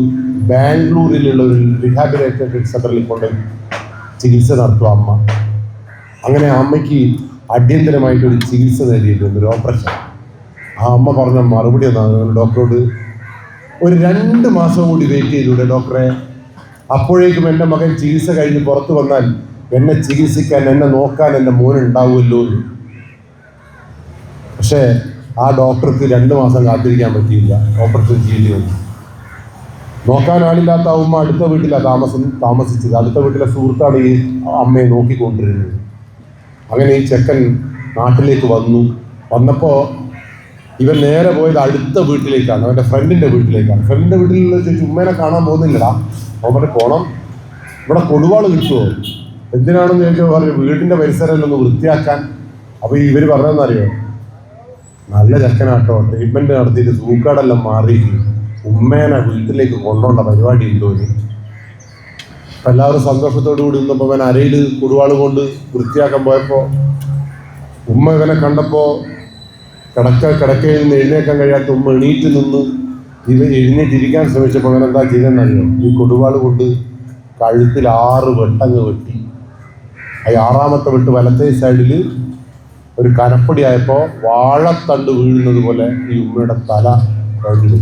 ബാംഗ്ലൂരിലുള്ള ഒരു റീഹാബിലിറ്റേഷൻ സെൻ്ററിൽ കൊണ്ട് ചികിത്സ നടത്തുക അമ്മ. അങ്ങനെ അമ്മയ്ക്ക് അടിയന്തരമായിട്ടൊരു ചികിത്സ നേടിയിട്ടുണ്ട്, ഒരു ഓപ്പറേഷൻ. ആ അമ്മ പറഞ്ഞ മറുപടി ഒന്നാണ് ഡോക്ടറോട്, ഒരു 2 മാസം കൂടി വെയിറ്റ് ചെയ്തൂടെ ഡോക്ടറെ, അപ്പോഴേക്കും എൻ്റെ മകൻ ചികിത്സ കഴിഞ്ഞ് പുറത്തു വന്നാൽ എന്നെ ചികിത്സിക്കാൻ, എന്നെ നോക്കാൻ എൻ്റെ മോനുണ്ടാവുമല്ലോ. പക്ഷേ ആ ഡോക്ടർക്ക് 2 മാസം കാത്തിരിക്കാൻ പറ്റിയില്ല, ഓപ്പറേഷൻ ചെയ്യേണ്ടി വന്നു. നോക്കാൻ ആളില്ലാത്ത ആ ഉമ്മ അടുത്ത വീട്ടിലാണ് താമസിച്ചത്. അടുത്ത വീട്ടിലെ സുഹൃത്താണ് ഈ അമ്മയെ നോക്കിക്കൊണ്ടിരുന്നത്. അങ്ങനെ ഈ ചെക്കൻ നാട്ടിലേക്ക് വന്നപ്പോൾ ഇവൻ നേരെ പോയത് അടുത്ത വീട്ടിലേക്കാണ്, അവൻ്റെ ഫ്രണ്ടിൻ്റെ വീട്ടിലേക്കാണ്. ഫ്രണ്ടിൻ്റെ വീട്ടിലുള്ള ചോദിച്ചു ഉമ്മേനെ കാണാൻ പോകുന്നില്ലടാ. അവൻ പറഞ്ഞു പോകണം, ഇവിടെ കൊടുവാൾ കിട്ടുമോ? എന്തിനാണെന്ന് ചോദിച്ചാൽ പറഞ്ഞു വീടിൻ്റെ പരിസരം ഒന്ന് വൃത്തിയാക്കാൻ. അപ്പോൾ ഇവർ പറഞ്ഞതെന്നറിയോ, നല്ല ചെക്കനാട്ടോ, ട്രീറ്റ്മെൻറ്റ് നടത്തിയിട്ട് സൂക്കാടെല്ലാം മാറി ഉമ്മേനെ വീട്ടിലേക്ക് കൊണ്ടുപോകേണ്ട പരിപാടി ഉണ്ടോ? എല്ലാവരും സന്തോഷത്തോടു കൂടി നിന്നപ്പോൾ അവൻ അരയിൽ കുടുവാൾ കൊണ്ട് വൃത്തിയാക്കാൻ പോയപ്പോൾ ഉമ്മ ഇവനെ കണ്ടപ്പോൾ കിടക്കയിൽ നിന്ന് എഴുന്നേക്കാൻ കഴിയാത്ത ഉമ്മ എണീറ്റ് നിന്ന് എഴുന്നേറ്റിരിക്കാൻ ശ്രമിച്ചപ്പോൾ അവൻ എന്താ ചെയ്തെന്നറിയോ? ഈ കൊടുവാൾ കൊണ്ട് കഴുത്തിൽ 6 വെട്ടങ്ങ് വെട്ടി. ആ 6ാമത്തെ വെട്ട് വലത്തേ സൈഡിൽ ഒരു കനപ്പടി ആയപ്പോൾ വാഴത്തണ്ട് വീഴുന്നത് പോലെ ഈ ഉമ്മയുടെ തല കഴിഞ്ഞു.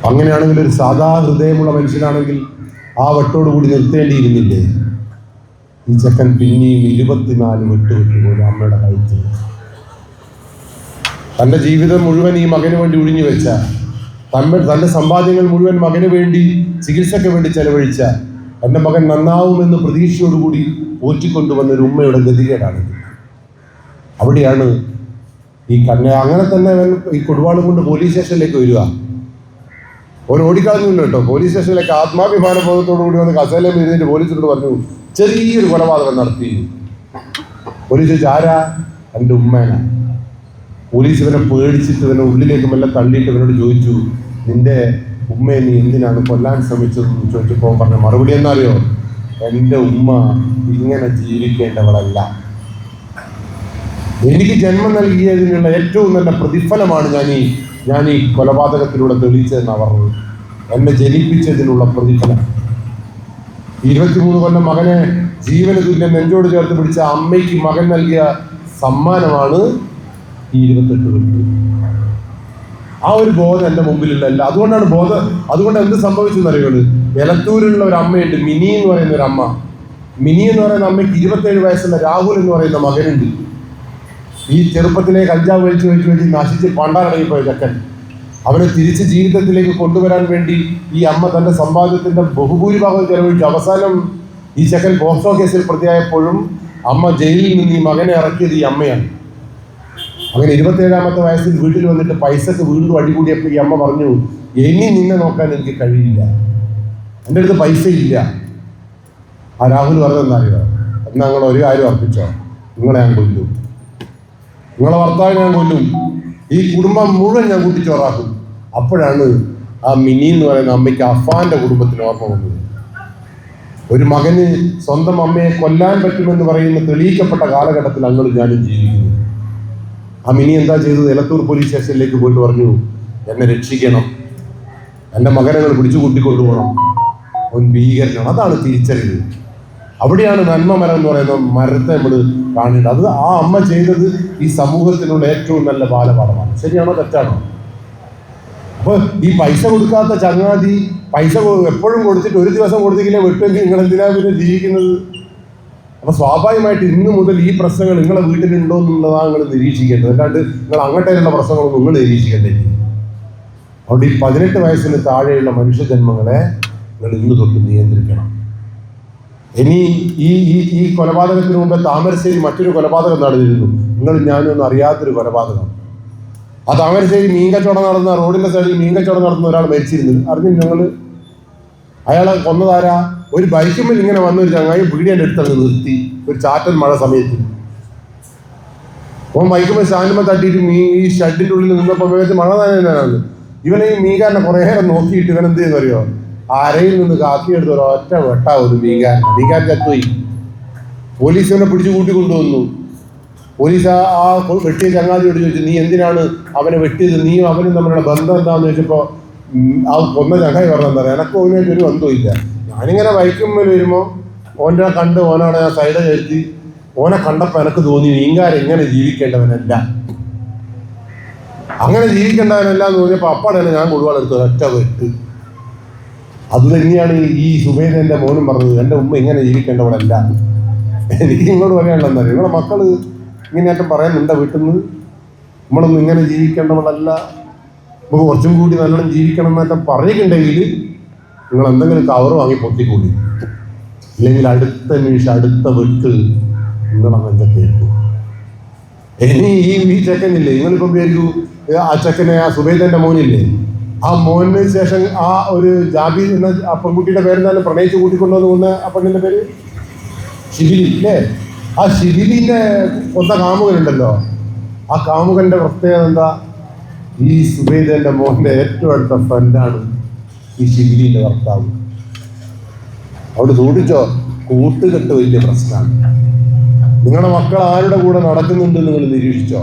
അങ്ങനെയാണെങ്കിൽ ഒരു സാധാ ഹൃദയമുള്ള മനുഷ്യനാണെങ്കിൽ ആ വെട്ടോടുകൂടി നിർത്തേണ്ടിയിരുന്നില്ലേ? ഈ ചെക്കൻ പിന്നെയും 24 വെട്ട് വെട്ടുപോലെ അമ്മയുടെ കഴുത്തിൽ. തൻ്റെ ജീവിതം മുഴുവൻ ഈ മകന് വേണ്ടി ഒഴിഞ്ഞു വെച്ച, തൻ്റെ സമ്പാദ്യങ്ങൾ മുഴുവൻ മകന് വേണ്ടി ചികിത്സയ്ക്ക് വേണ്ടി ചെലവഴിച്ച, എൻ്റെ മകൻ നന്നാവുമെന്ന് പ്രതീക്ഷയോടുകൂടി പോറ്റിക്കൊണ്ടുവന്ന ഒരു ഉമ്മയുടെ ഗതികേടാണ്. അവിടെയാണ് ഈ അങ്ങനെ തന്നെ ഈ കൊടുവാളും കൊണ്ട് പോലീസ് സ്റ്റേഷനിലേക്ക് വരിക. ഓൻ ഓടിക്കളഞ്ഞില്ല കേട്ടോ. പോലീസ് സ്റ്റേഷനിലേക്ക് ആത്മാഭിമാന ബോധത്തോടു കൂടി വന്ന് കസേലയിൽ ഇരുന്നിട്ട് പോലീസിനോട് പറഞ്ഞു, ചെറിയൊരു കൊലപാതകം നടത്തി. പോലീസ് ചോദിച്ചു, ആരാ? എൻ്റെ ഉമ്മേനാ. പോലീസ് ഇവനെ പേടിച്ചിട്ട് ഇവനെ ഉള്ളിലേക്ക് മെല്ലെ തള്ളിയിട്ട് ഇവനോട് ചോദിച്ചു, നിന്റെ ഉമ്മയെ നീ എന്തിനാണ് കൊല്ലാൻ ശ്രമിച്ചതെന്ന് ചോദിച്ചപ്പോൾ പറഞ്ഞ മറുപടി എന്നറിയോ? എൻ്റെ ഉമ്മ ഇങ്ങനെ ജീവിക്കേണ്ടവളല്ല. എനിക്ക് ജന്മം നൽകിയതിനുള്ള ഏറ്റവും നല്ല പ്രതിഫലമാണ് ഞാൻ ഈ കൊലപാതകത്തിലൂടെ തെളിയിച്ചതെന്ന് പറഞ്ഞത്. എന്നെ ജനിപ്പിച്ചതിനുള്ള പ്രതിഫലം. 23 കൊല്ലം മകനെ ജീവന തുല്യം നെഞ്ചോട് ചേർത്ത് പിടിച്ച അമ്മയ്ക്ക് മകൻ നൽകിയ സമ്മാനമാണ് ഈ 28 വെട്ട്. ആ ഒരു ബോധം എൻ്റെ മുമ്പിലില്ല. അതുകൊണ്ട് എന്ത് സംഭവിച്ചെന്നറിയുന്നത്? എലത്തൂരിലുള്ള ഒരു അമ്മയുണ്ട്, മിനി എന്ന് പറയുന്ന ഒരു അമ്മ. മിനി എന്ന് പറയുന്ന അമ്മയ്ക്ക് 27 വയസ്സുള്ള രാഹുൽ എന്ന് പറയുന്ന മകനുണ്ട്. ഈ ചെറുപ്പത്തിലെ കഞ്ചാവ് വലിച്ച് നശിച്ച് പണ്ടാറടങ്ങിപ്പോയ ചക്കൻ അവനെ തിരിച്ച് ജീവിതത്തിലേക്ക് കൊണ്ടുവരാൻ വേണ്ടി ഈ അമ്മ തൻ്റെ സമ്പാദ്യത്തിൻ്റെ ബഹുഭൂരിഭാഗം ചെലവഴിച്ചു. അവസാനം ഈ ചക്കൻ പോക്സോ കേസിൽ പ്രതിയായപ്പോഴും അമ്മ ജയിലിൽ നിന്ന് ഈ മകനെ ഇറക്കിയത് ഈ അമ്മയാണ്. അങ്ങനെ 27ാമത്തെ വയസ്സിൽ വീട്ടിൽ വന്നിട്ട് പൈസക്ക് വീണ്ടും അടികൂടിയപ്പോൾ ഈ അമ്മ പറഞ്ഞു, ഇനി നിന്നെ നോക്കാൻ എനിക്ക് കഴിയില്ല, എൻ്റെ അടുത്ത് പൈസ ഇല്ല. ആ രാഹുൽ പറഞ്ഞതെന്നറിയോ? എന്നാൽ നിങ്ങൾ ഒരു കാര്യം അർപ്പിച്ചോ, നിങ്ങളെ ഞാൻ കൊല്ലും, നിങ്ങളെ ഭർത്താവിനെ ഞാൻ കൊല്ലും, ഈ കുടുംബം മുഴുവൻ ഞാൻ കൂട്ടിച്ചോറാക്കും. അപ്പോഴാണ് ആ മിനി എന്ന് പറയുന്ന അമ്മയ്ക്ക് അഫാന്റെ കുടുംബത്തിന് ഓർമ്മ വന്നത്. ഒരു മകന് സ്വന്തം അമ്മയെ കൊല്ലാൻ പറ്റുമെന്ന് പറയുന്ന തെളിയിക്കപ്പെട്ട കാലഘട്ടത്തിൽ ഞങ്ങളും ഞാനും ജീവിക്കുന്നു. ആ മിനി എന്താ ചെയ്തത്? എലത്തൂർ പോലീസ് സ്റ്റേഷനിലേക്ക് പോയിട്ട് പറഞ്ഞു, എന്നെ രക്ഷിക്കണം, എൻ്റെ മകനെ പിടിച്ചു കൂട്ടിക്കൊണ്ടുപോകണം, അവൻ ഭീകരനാണ്. അതാണ് തിരിച്ചറിവ്. അവിടെയാണ് നന്മ മരം എന്ന് പറയുന്ന മരത്തെ നമ്മൾ കാണേണ്ടത്. അത് ആ അമ്മ ചെയ്തത് ഈ സമൂഹത്തിനുള്ള ഏറ്റവും നല്ല ബാലപാഠമാണ്. ശരിയാണോ തെറ്റാണോ? അപ്പോൾ ഈ പൈസ കൊടുക്കാത്ത ചങ്ങാതി പൈസ എപ്പോഴും കൊടുത്തിട്ട് ഒരു ദിവസം കൊടുത്തിട്ടില്ലേ വെട്ടുമെങ്കിൽ നിങ്ങൾ എന്തിനാ പിന്നെ ജീവിക്കുന്നത്? അപ്പോൾ സ്വാഭാവികമായിട്ട് ഇന്ന് മുതൽ ഈ പ്രശ്നങ്ങൾ നിങ്ങളെ വീട്ടിലുണ്ടോ എന്നുള്ളതാണ് നിങ്ങൾ നിരീക്ഷിക്കേണ്ടത്. അല്ലാണ്ട് നിങ്ങൾ അങ്ങോട്ടേലുള്ള പ്രശ്നങ്ങളൊന്നും നിങ്ങൾ നിരീക്ഷിക്കേണ്ടേ. അതുകൊണ്ട് ഈ 18 വയസ്സിന് താഴെയുള്ള മനുഷ്യജന്മങ്ങളെ നിങ്ങൾ ഇന്ന് തൊട്ട് നിയന്ത്രിക്കണം. ഇനി ഈ കൊലപാതകത്തിന് മുമ്പ് താമരശ്ശേരി മറ്റൊരു കൊലപാതകം നടന്നിരുന്നു. നിങ്ങളും ഞാനും ഒന്നും അറിയാത്തൊരു കൊലപാതകം. ആ താമരശ്ശേരി മീൻകച്ചവടം നടന്ന റോഡിന്റെ സൈഡിൽ മീൻകച്ചവടം നടത്തുന്ന ഒരാൾ മരിച്ചിരുന്നു. അറിഞ്ഞു ഞങ്ങൾ? അയാളെ കൊന്നതാരാ? ഒരു ബൈക്കുമ്പോൾ ഇങ്ങനെ വന്നൊരു ചങ്ങായി പീടിയൻ്റെ അടുത്തങ്ങ് നിർത്തി ഒരു ചാറ്റൽ മഴ സമയത്ത്. ഓൻ ബൈക്കുമ്പോൾ സ്റ്റാൻഡുമ്പോൾ തട്ടിയിട്ട് ഈ ഷെഡിൻ്റെ ഉള്ളിൽ നിന്നപ്പോൾ മഴ നനയാണ്. ഇവനെ ഈ മീൻകാരനെ കുറേ നേരം നോക്കിയിട്ട് ഇവൻ എന്ത് ചെയ്യുന്നറിയോ? അരയിൽ നിന്ന് കാക്കിയെടുത്ത് ഒരൊറ്റ വെട്ടാ ഒരു മീൻകാരൻ ചത്തുപോയി. പോലീസ് ഇവനെ പിടിച്ചു കൂട്ടി കൊണ്ടുവന്നു. പോലീസ് ആ വെട്ടിയ ചങ്ങാതിയോട് ചോദിച്ചു, നീ എന്തിനാണ് അവനെ വെട്ടിയത്? നീയും അവനും തമ്മിലുള്ള ബന്ധം എന്താണെന്ന് ചോദിച്ചപ്പോൾ ആ കൊന്ന ചങ്ങായി പറഞ്ഞെന്താ പറയുക, എനക്ക് ഓനായിട്ട് ഒരു ബന്ധമില്ല. ഞാനിങ്ങനെ ബൈക്കുമ്മേൽ വരുമ്പോൾ ഓനെ കണ്ട് ഓനാണ് ഞാൻ സൈഡ് കയറ്റി. ഓനെ കണ്ടപ്പോൾ എനിക്ക് തോന്നി മീൻകാരൻ ഇങ്ങനെ ജീവിക്കേണ്ടവനല്ല, അങ്ങനെ ജീവിക്കേണ്ടവനല്ല എന്ന് തോന്നിയപ്പോൾ അപ്പാടെ ഞാൻ കൊടുവാളെടുത്തു ഒറ്റ വെട്ട്. അത് തന്നെയാണ് ഈ സുബൈദന്റെ മോനും പറഞ്ഞത്, എൻ്റെ ഉമ്മ ഇങ്ങനെ ജീവിക്കേണ്ടവളല്ല. എനിക്ക് ഇങ്ങോട്ട് പറയാനുള്ളതെന്നറിയാം, നിങ്ങളുടെ മക്കൾ ഇങ്ങനെയായിട്ടും പറയാനുണ്ട് വീട്ടിൽ നിന്ന്, നമ്മളൊന്നും ഇങ്ങനെ ജീവിക്കേണ്ടവളല്ല, നമുക്ക് കുറച്ചും കൂടി നല്ലോണം ജീവിക്കണം എന്നൊക്കെ പറഞ്ഞിട്ടുണ്ടെങ്കിൽ നിങ്ങൾ എന്തെങ്കിലും കവർ വാങ്ങി പൊത്തിക്കൂടി, ഇല്ലെങ്കിൽ അടുത്ത നിമിഷം അടുത്ത വെട്ട് നിങ്ങളങ്ങനെ കേൾക്കും. ഇനി ഈ ചെക്കനില്ലേ, നിങ്ങളിപ്പം പേരിക്കൂ ആ ചെക്കനെ, ആ സുബൈദന്റെ മോനില്ലേ, ആ മോന് ശേഷം ആ ഒരു ജാബി എന്ന ആ പെൺകുട്ടിയുടെ പേരെന്തായാലും പ്രണയിച്ച് കൂട്ടിക്കൊണ്ടുവന്ന് കൊന്ന ആ പെണ്ണിൻ്റെ പേര് ഷിബിലി ഇല്ലേ? ആ ഷിബിലിൻ്റെ കൊന്ന കാമുകനുണ്ടല്ലോ, ആ കാമുകൻ്റെ പ്രത്യേകത എന്താ? ഈ സുബൈദന്റെ മോൻ്റെ ഏറ്റവും അടുത്ത ഫ്രണ്ടാണ് ഈ ഷിബിലിൻ്റെ ഭർത്താവ്. അവിടെ സൂക്ഷിച്ചോ, കൂട്ടുകെട്ട് വലിയ പ്രശ്നമാണ്. നിങ്ങളുടെ മക്കൾ ആരുടെ കൂടെ നടക്കുന്നുണ്ട് നിങ്ങൾ നിരീക്ഷിച്ചോ.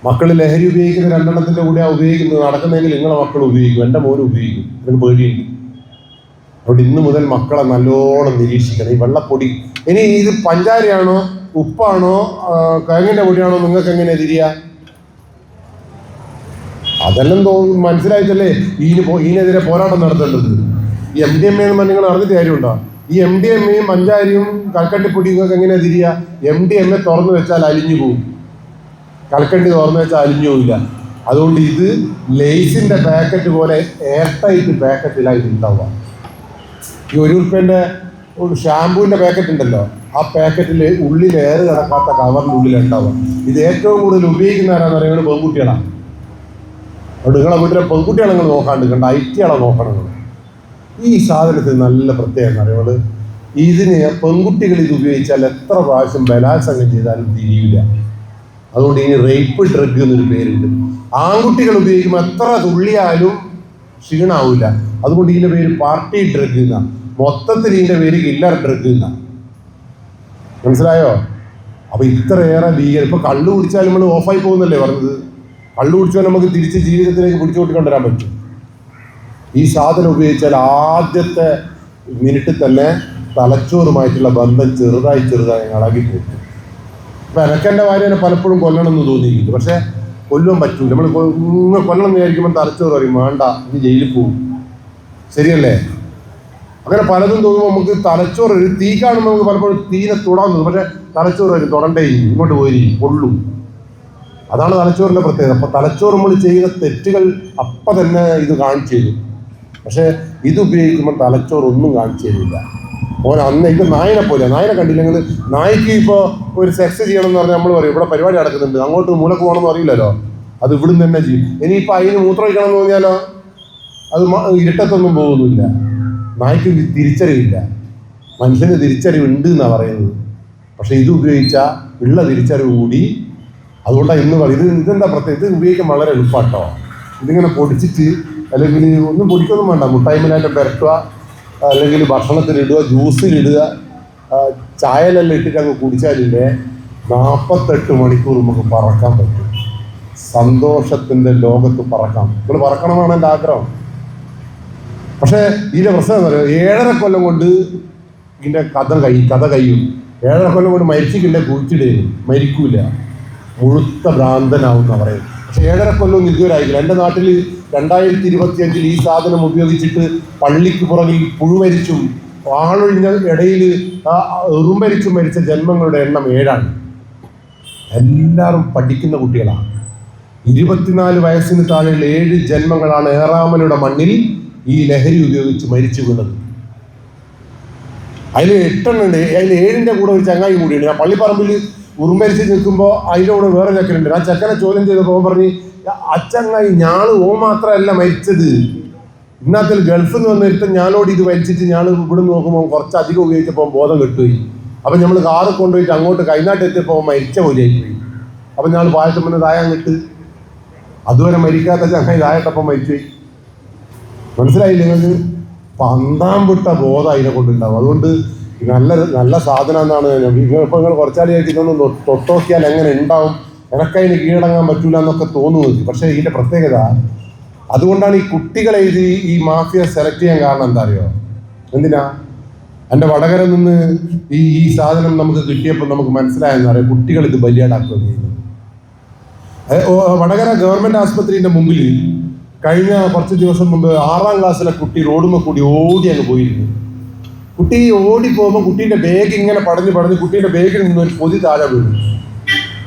മക്കൾ ലഹരി ഉപയോഗിക്കുന്ന രണ്ടെണ്ണത്തിൻ്റെ കൂടെയാണ് ഉപയോഗിക്കുന്നത്, നടക്കുന്നെങ്കിൽ നിങ്ങളുടെ മക്കൾ ഉപയോഗിക്കും. എൻ്റെ മോനും ഉപയോഗിക്കും, എനിക്ക് പേടിയുണ്ട്. അവിടെ ഇന്ന് മുതൽ മക്കളെ നല്ലോണം നിരീക്ഷിക്കണം. ഈ വെള്ളപ്പൊടി ഇനി ഇത് പഞ്ചാരയാണോ ഉപ്പാണോ കിഴങ്ങിൻ്റെ പൊടിയാണോ നിങ്ങൾക്ക് എങ്ങനെ തിരിയാ? അതെല്ലാം മനസ്സിലായിട്ടല്ലേ ഇതിനെതിരെ പോരാട്ടം നടത്തേണ്ടത്. ഈ MDMA എന്ന് പറഞ്ഞാൽ നിങ്ങൾ അറിഞ്ഞിട്ട് കാര്യമുണ്ടോ? ഈ MDMAയും പഞ്ചാരിയും കൽക്കണ്ടിപ്പൊടിയും നിങ്ങൾക്ക് എങ്ങനെയാ തിരിയാ? MDMA തുറന്നു വെച്ചാൽ അലിഞ്ഞു പോകും, കൽക്കണ്ടി തുറന്നു വെച്ചാൽ അലിഞ്ഞു പോവില്ല. അതുകൊണ്ട് ഇത് ലേസിന്റെ പാക്കറ്റ് പോലെ എയർ ടൈറ്റ് പാക്കറ്റിലായിട്ട് ഉണ്ടാവുക. ഈ ₹1 ഒരു ഷാമ്പൂവിന്റെ പാക്കറ്റ് ഉണ്ടല്ലോ, ആ പാക്കറ്റിൽ ഉള്ളിൽ എയർ കിടക്കാത്ത കവറിൻ്റെ ഉള്ളിലുണ്ടാവുക. ഇത് ഏറ്റവും കൂടുതൽ ഉപയോഗിക്കുന്ന ആരാന്ന് പറയുന്നത് പെൺകുട്ടികളാണ്. അവിടെ നിങ്ങളെ വീട്ടിലെ പെൺകുട്ടികളെ നിങ്ങൾ നോക്കാണ്ട് കണ്ട ഐറ്റികളെ നോക്കണം. ഈ സാധനത്തിന് നല്ല പ്രത്യേകത അറിയുന്നത്, ഇതിന് പെൺകുട്ടികൾ ഇത് ഉപയോഗിച്ചാൽ എത്ര പ്രാവശ്യം ബലാത്സംഗം ചെയ്താലും തിരിയില്ല. അതുകൊണ്ട് ഇതിന് റേപ്പ് ഡ്രഗ് എന്നൊരു പേരുണ്ട്. ആൺകുട്ടികൾ ഉപയോഗിക്കുമ്പോൾ എത്ര തുള്ളിയാലും ക്ഷീണാവില്ല. അതുകൊണ്ട് ഇതിൻ്റെ പേര് പാർട്ടി ഡ്രഗ് എന്നാ. മൊത്തത്തിൽ ഇതിൻ്റെ പേര് കില്ലർ ഡ്രഗ് എന്നാ. മനസ്സിലായോ? അപ്പൊ ഇത്രയേറെ ഭീകരം. ഇപ്പൊ കള്ളു കുടിച്ചാൽ നമ്മൾ ഓഫായി പോകുന്നല്ലേ പറഞ്ഞത്? കള്ളു കുടിച്ചാൽ നമുക്ക് തിരിച്ച് ജീവിതത്തിലേക്ക് പിടിച്ചുകൊണ്ടി കൊണ്ടുവരാൻ പറ്റും. ഈ സാധനം ഉപയോഗിച്ചാൽ ആദ്യത്തെ മിനിറ്റിൽ തന്നെ തലച്ചോറുമായിട്ടുള്ള ബന്ധം ചെറുതായി ഇളകിപ്പോകും. ഇപ്പം എനക്കെൻ്റെ ഭാര്യനെ പലപ്പോഴും കൊല്ലണം എന്ന് തോന്നിയിരിക്കുന്നു, പക്ഷെ കൊല്ലാൻ പറ്റൂല. നമ്മൾ കൊല്ലണം എന്ന് വിചാരിക്കുമ്പോൾ തലച്ചോറ് പറയും വേണ്ട, ഇനി ജയിലിൽ പോകും. ശരിയല്ലേ? അങ്ങനെ പലതും തോന്നുമ്പോൾ നമുക്ക് തലച്ചോറ് തീ കാണുമ്പോൾ നമുക്ക് പലപ്പോഴും തീനെ തൊടാൻ തോന്നും, പക്ഷെ തലച്ചോറ് വരും തൊടണ്ടേ, ഇങ്ങോട്ട് പോയി കൊള്ളും. അതാണ് തലച്ചോറിൻ്റെ പ്രത്യേകത. അപ്പം തലച്ചോറ് നമ്മൾ ചെയ്യുന്ന തെറ്റുകൾ അപ്പം തന്നെ ഇത് കാണിച്ചു തരും. പക്ഷെ ഇത് ഉപയോഗിക്കുമ്പോൾ തലച്ചോറ് ഒന്നും കാണിച്ചു തരില്ല. അന്ന് ഇത് നായനെ പോലെ, നായനെ കണ്ടില്ലെങ്കിൽ നായ്ക്ക് ഇപ്പോൾ ഒരു സെക്സ് ചെയ്യണം എന്ന് പറഞ്ഞാൽ നമ്മൾ പറയും ഇവിടെ പരിപാടി നടക്കുന്നുണ്ട്, അങ്ങോട്ട് മൂലക്ക് പോകണമെന്ന് അറിയില്ലല്ലോ, അത് ഇവിടുന്ന് തന്നെ ചെയ്യും. ഇനിയിപ്പോൾ അതിന് മൂത്രമൊഴിക്കണം എന്ന് തോന്നിയാലോ അത് ഇരുട്ടത്തൊന്നും പോകുന്നില്ല. നായ്ക്ക് തിരിച്ചറിവില്ല, മനുഷ്യന് തിരിച്ചറിവുണ്ട് എന്നാണ് പറയുന്നത്. പക്ഷെ ഇത് ഉപയോഗിച്ചാൽ ഉള്ള തിരിച്ചറിവ് കൂടി. അതുകൊണ്ടാണ് ഇന്ന് പറയും ഇതെന്താ പ്രത്യേകം, ഇത് ഉപയോഗിക്കാൻ വളരെ എളുപ്പമാട്ടോ. ഇതിങ്ങനെ പൊടിച്ചിട്ട്, അല്ലെങ്കിൽ ഒന്നും പൊടിക്കൊന്നും വേണ്ട, മുട്ടായ്മലായിട്ട് പുരട്ടുക, അല്ലെങ്കിൽ ഭക്ഷണത്തിലിടുക, ജ്യൂസിലിടുക, ചായലെല്ലാം ഇട്ടിട്ട് അങ്ങ് കുടിച്ചാലില്ലേ 48 മണിക്കൂർ നമുക്ക് പറക്കാൻ പറ്റും. സന്തോഷത്തിൻ്റെ ലോകത്ത് പറക്കാം. നിങ്ങൾ പറക്കണമെന്നാണ് എൻ്റെ ആഗ്രഹം. പക്ഷേ ഇതിൻ്റെ പ്രശ്നം എന്താ പറയുക, 7.5 കൊല്ലം കൊണ്ട് ഇതിൻ്റെ കഥ കഴിയും. 7.5 കൊല്ലം കൊണ്ട് മരിച്ചിട്ടുണ്ടെ കുഴിച്ചിടേനും മരിക്കൂല, മുഴുത്ത ഭ്രാന്തനാവും എന്നാണ് പറയുന്നത്. പക്ഷെ 7.5 കൊല്ലം ഇതുവരെ ആയില്ല. എൻ്റെ നാട്ടിൽ 2025 ഈ സാധനം ഉപയോഗിച്ചിട്ട് പള്ളിക്ക് പുറകിൽ പുഴുമരിച്ചും ആളൊഴിഞ്ഞ ഇടയിൽ എറുമ്പരിച്ചും മരിച്ച ജന്മങ്ങളുടെ എണ്ണം 7ആണ്. എല്ലാവരും പഠിക്കുന്ന കുട്ടികളാണ്. 24 വയസ്സിന് താഴെ 7 ജന്മങ്ങളാണ് ഏറാമലയുടെ മണ്ണിൽ ഈ ലഹരി ഉപയോഗിച്ച് മരിച്ചു വീണത്. അതിൽ 8 ഉണ്ട്. അതിൽ 7ൻ്റെ കൂടെ ഒരു ചങ്ങായി കൂടിയുണ്ട്. ഞാൻ പള്ളിപ്പറമ്പിൽ ഉറുമ്പരിച്ച് നിൽക്കുമ്പോൾ അതിൻ്റെ കൂടെ വേറെ ചക്കനുണ്ട്. ആ ചക്കനെ ചോദ്യം ചെയ്തപ്പോൾ പറഞ്ഞ് അച്ചങ്ങായി ഞാള് മാത്രമല്ല മരിച്ചത്, ഇന്നത്തിൽ ഗൾഫിൽ നിന്ന് വന്നിരുത്ത ഞാനോട് ഇത് വലിച്ചിട്ട് ഞാൻ ഇവിടെ നോക്കുമ്പോൾ കുറച്ചധികം ഉപയോഗിച്ചപ്പോൾ ബോധം കെട്ടുപോയി. അപ്പം നമ്മൾ കാറ് കൊണ്ടുപോയിട്ട് അങ്ങോട്ട് കൈനാട്ട് എത്തിയപ്പോൾ മരിച്ച പോലെയായിപ്പോയി. അപ്പം ഞാൻ പായത്തുമ്പോൾ തായാൻ കിട്ട്, അതുവരെ മരിക്കാത്ത ചങ്ങായി തായട്ടപ്പം മരിച്ചുപോയി. മനസ്സിലായില്ല നിങ്ങൾക്ക്? പന്താൻ വിട്ട ബോധം അതിനെ കൊണ്ടുണ്ടാവും. അതുകൊണ്ട് നല്ല സാധനം എന്നാണ് ഇപ്പോൾ നിങ്ങൾ കുറച്ചാളിയായിട്ട് ഇതൊന്ന് തൊട്ടോക്കിയാൽ എങ്ങനെ ഉണ്ടാവും, എനക്കതിന് കീഴടങ്ങാൻ പറ്റൂല എന്നൊക്കെ തോന്നുന്നത്. പക്ഷേ ഇതിൻ്റെ പ്രത്യേകത അതുകൊണ്ടാണ് ഈ കുട്ടികളെ ഈ മാഫിയ സെലക്ട് ചെയ്യാൻ കാരണം എന്താ അറിയോ? എന്തിനാ? എൻ്റെ വടകര നിന്ന് ഈ സാധനം നമുക്ക് കിട്ടിയപ്പോൾ നമുക്ക് മനസ്സിലായെന്ന് അറിയാം, കുട്ടികൾ ഇത് ബലിയാടാക്കുകയും ചെയ്യുന്നു. വടകര ഗവൺമെൻറ് ആശുപത്രിൻ്റെ മുമ്പിൽ കഴിഞ്ഞ കുറച്ച് ദിവസം മുമ്പ് 6ാം ക്ലാസ്സിലെ കുട്ടി റോഡുമ്മ കൂടി ഓടി അങ്ങ് പോയിരുന്നു. കുട്ടി ഓടിപ്പോകുമ്പോൾ കുട്ടീൻ്റെ ബാഗ് ഇങ്ങനെ പടഞ്ഞ് കുട്ടീൻ്റെ ബാഗിൽ നിന്ന് ഒരു പൊതി താഴെ വീണു.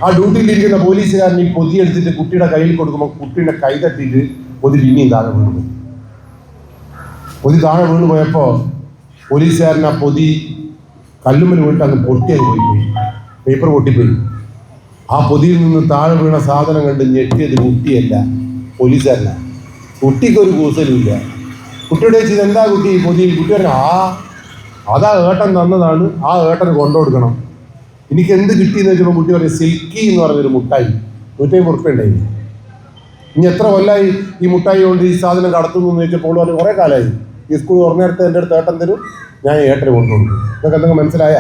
ആ ഡ്യൂട്ടിയിലിരിക്കുന്ന പോലീസുകാരൻ ഈ പൊതി എടുത്തിട്ട് കുട്ടിയുടെ കയ്യിൽ കൊടുക്കുമ്പോൾ കുട്ടീൻ്റെ കൈ തട്ടിയിട്ട് പൊതി പിന്നെയും താഴെ വീണു. പൊതി താഴെ വീണ് പോയപ്പോൾ പോലീസുകാരൻ ആ പൊതി കല്ലുമ്മൽ വീണിട്ട് അങ്ങ് പൊട്ടിയത് പോയി, പേപ്പർ പൊട്ടിപ്പോയി. ആ പൊതിയിൽ നിന്ന് താഴെ വീണ സാധനം കണ്ട് ഞെട്ടിയത് കുട്ടിയല്ല, പോലീസുകാരനാണ്. കുട്ടിക്കൊരു കൂസലുമില്ല. കുട്ടിയുടെ ചോദിച്ചത് എന്താ കുട്ടി പൊതിയിൽ? കുട്ടി പറഞ്ഞു അതാ ഏട്ടൻ തന്നതാണ്, ആ ഏട്ടന് കൊണ്ടുകൊടുക്കണം. എനിക്ക് എന്ത് കിട്ടിയെന്ന് വെച്ചപ്പോൾ കുട്ടി പറയും സിൽക്കി എന്ന് പറഞ്ഞൊരു മുട്ടായി, 150 ഉണ്ടായി. ഇനി എത്ര കൊല്ലമായി ഈ മുട്ടായി കൊണ്ട് ഈ സാധനം കടത്തുന്നു എന്ന് ചോദിച്ചപ്പോൾ പറഞ്ഞു കുറേ കാലമായി. ഈ സ്കൂൾ തുറന്നേരത്തെ എൻ്റെ അടുത്ത് ഏട്ടൻ തരും, ഞാൻ ഏട്ടന് കൊണ്ടുകൊടുക്കും. നിങ്ങൾക്ക് എന്തെങ്കിലും മനസ്സിലായ?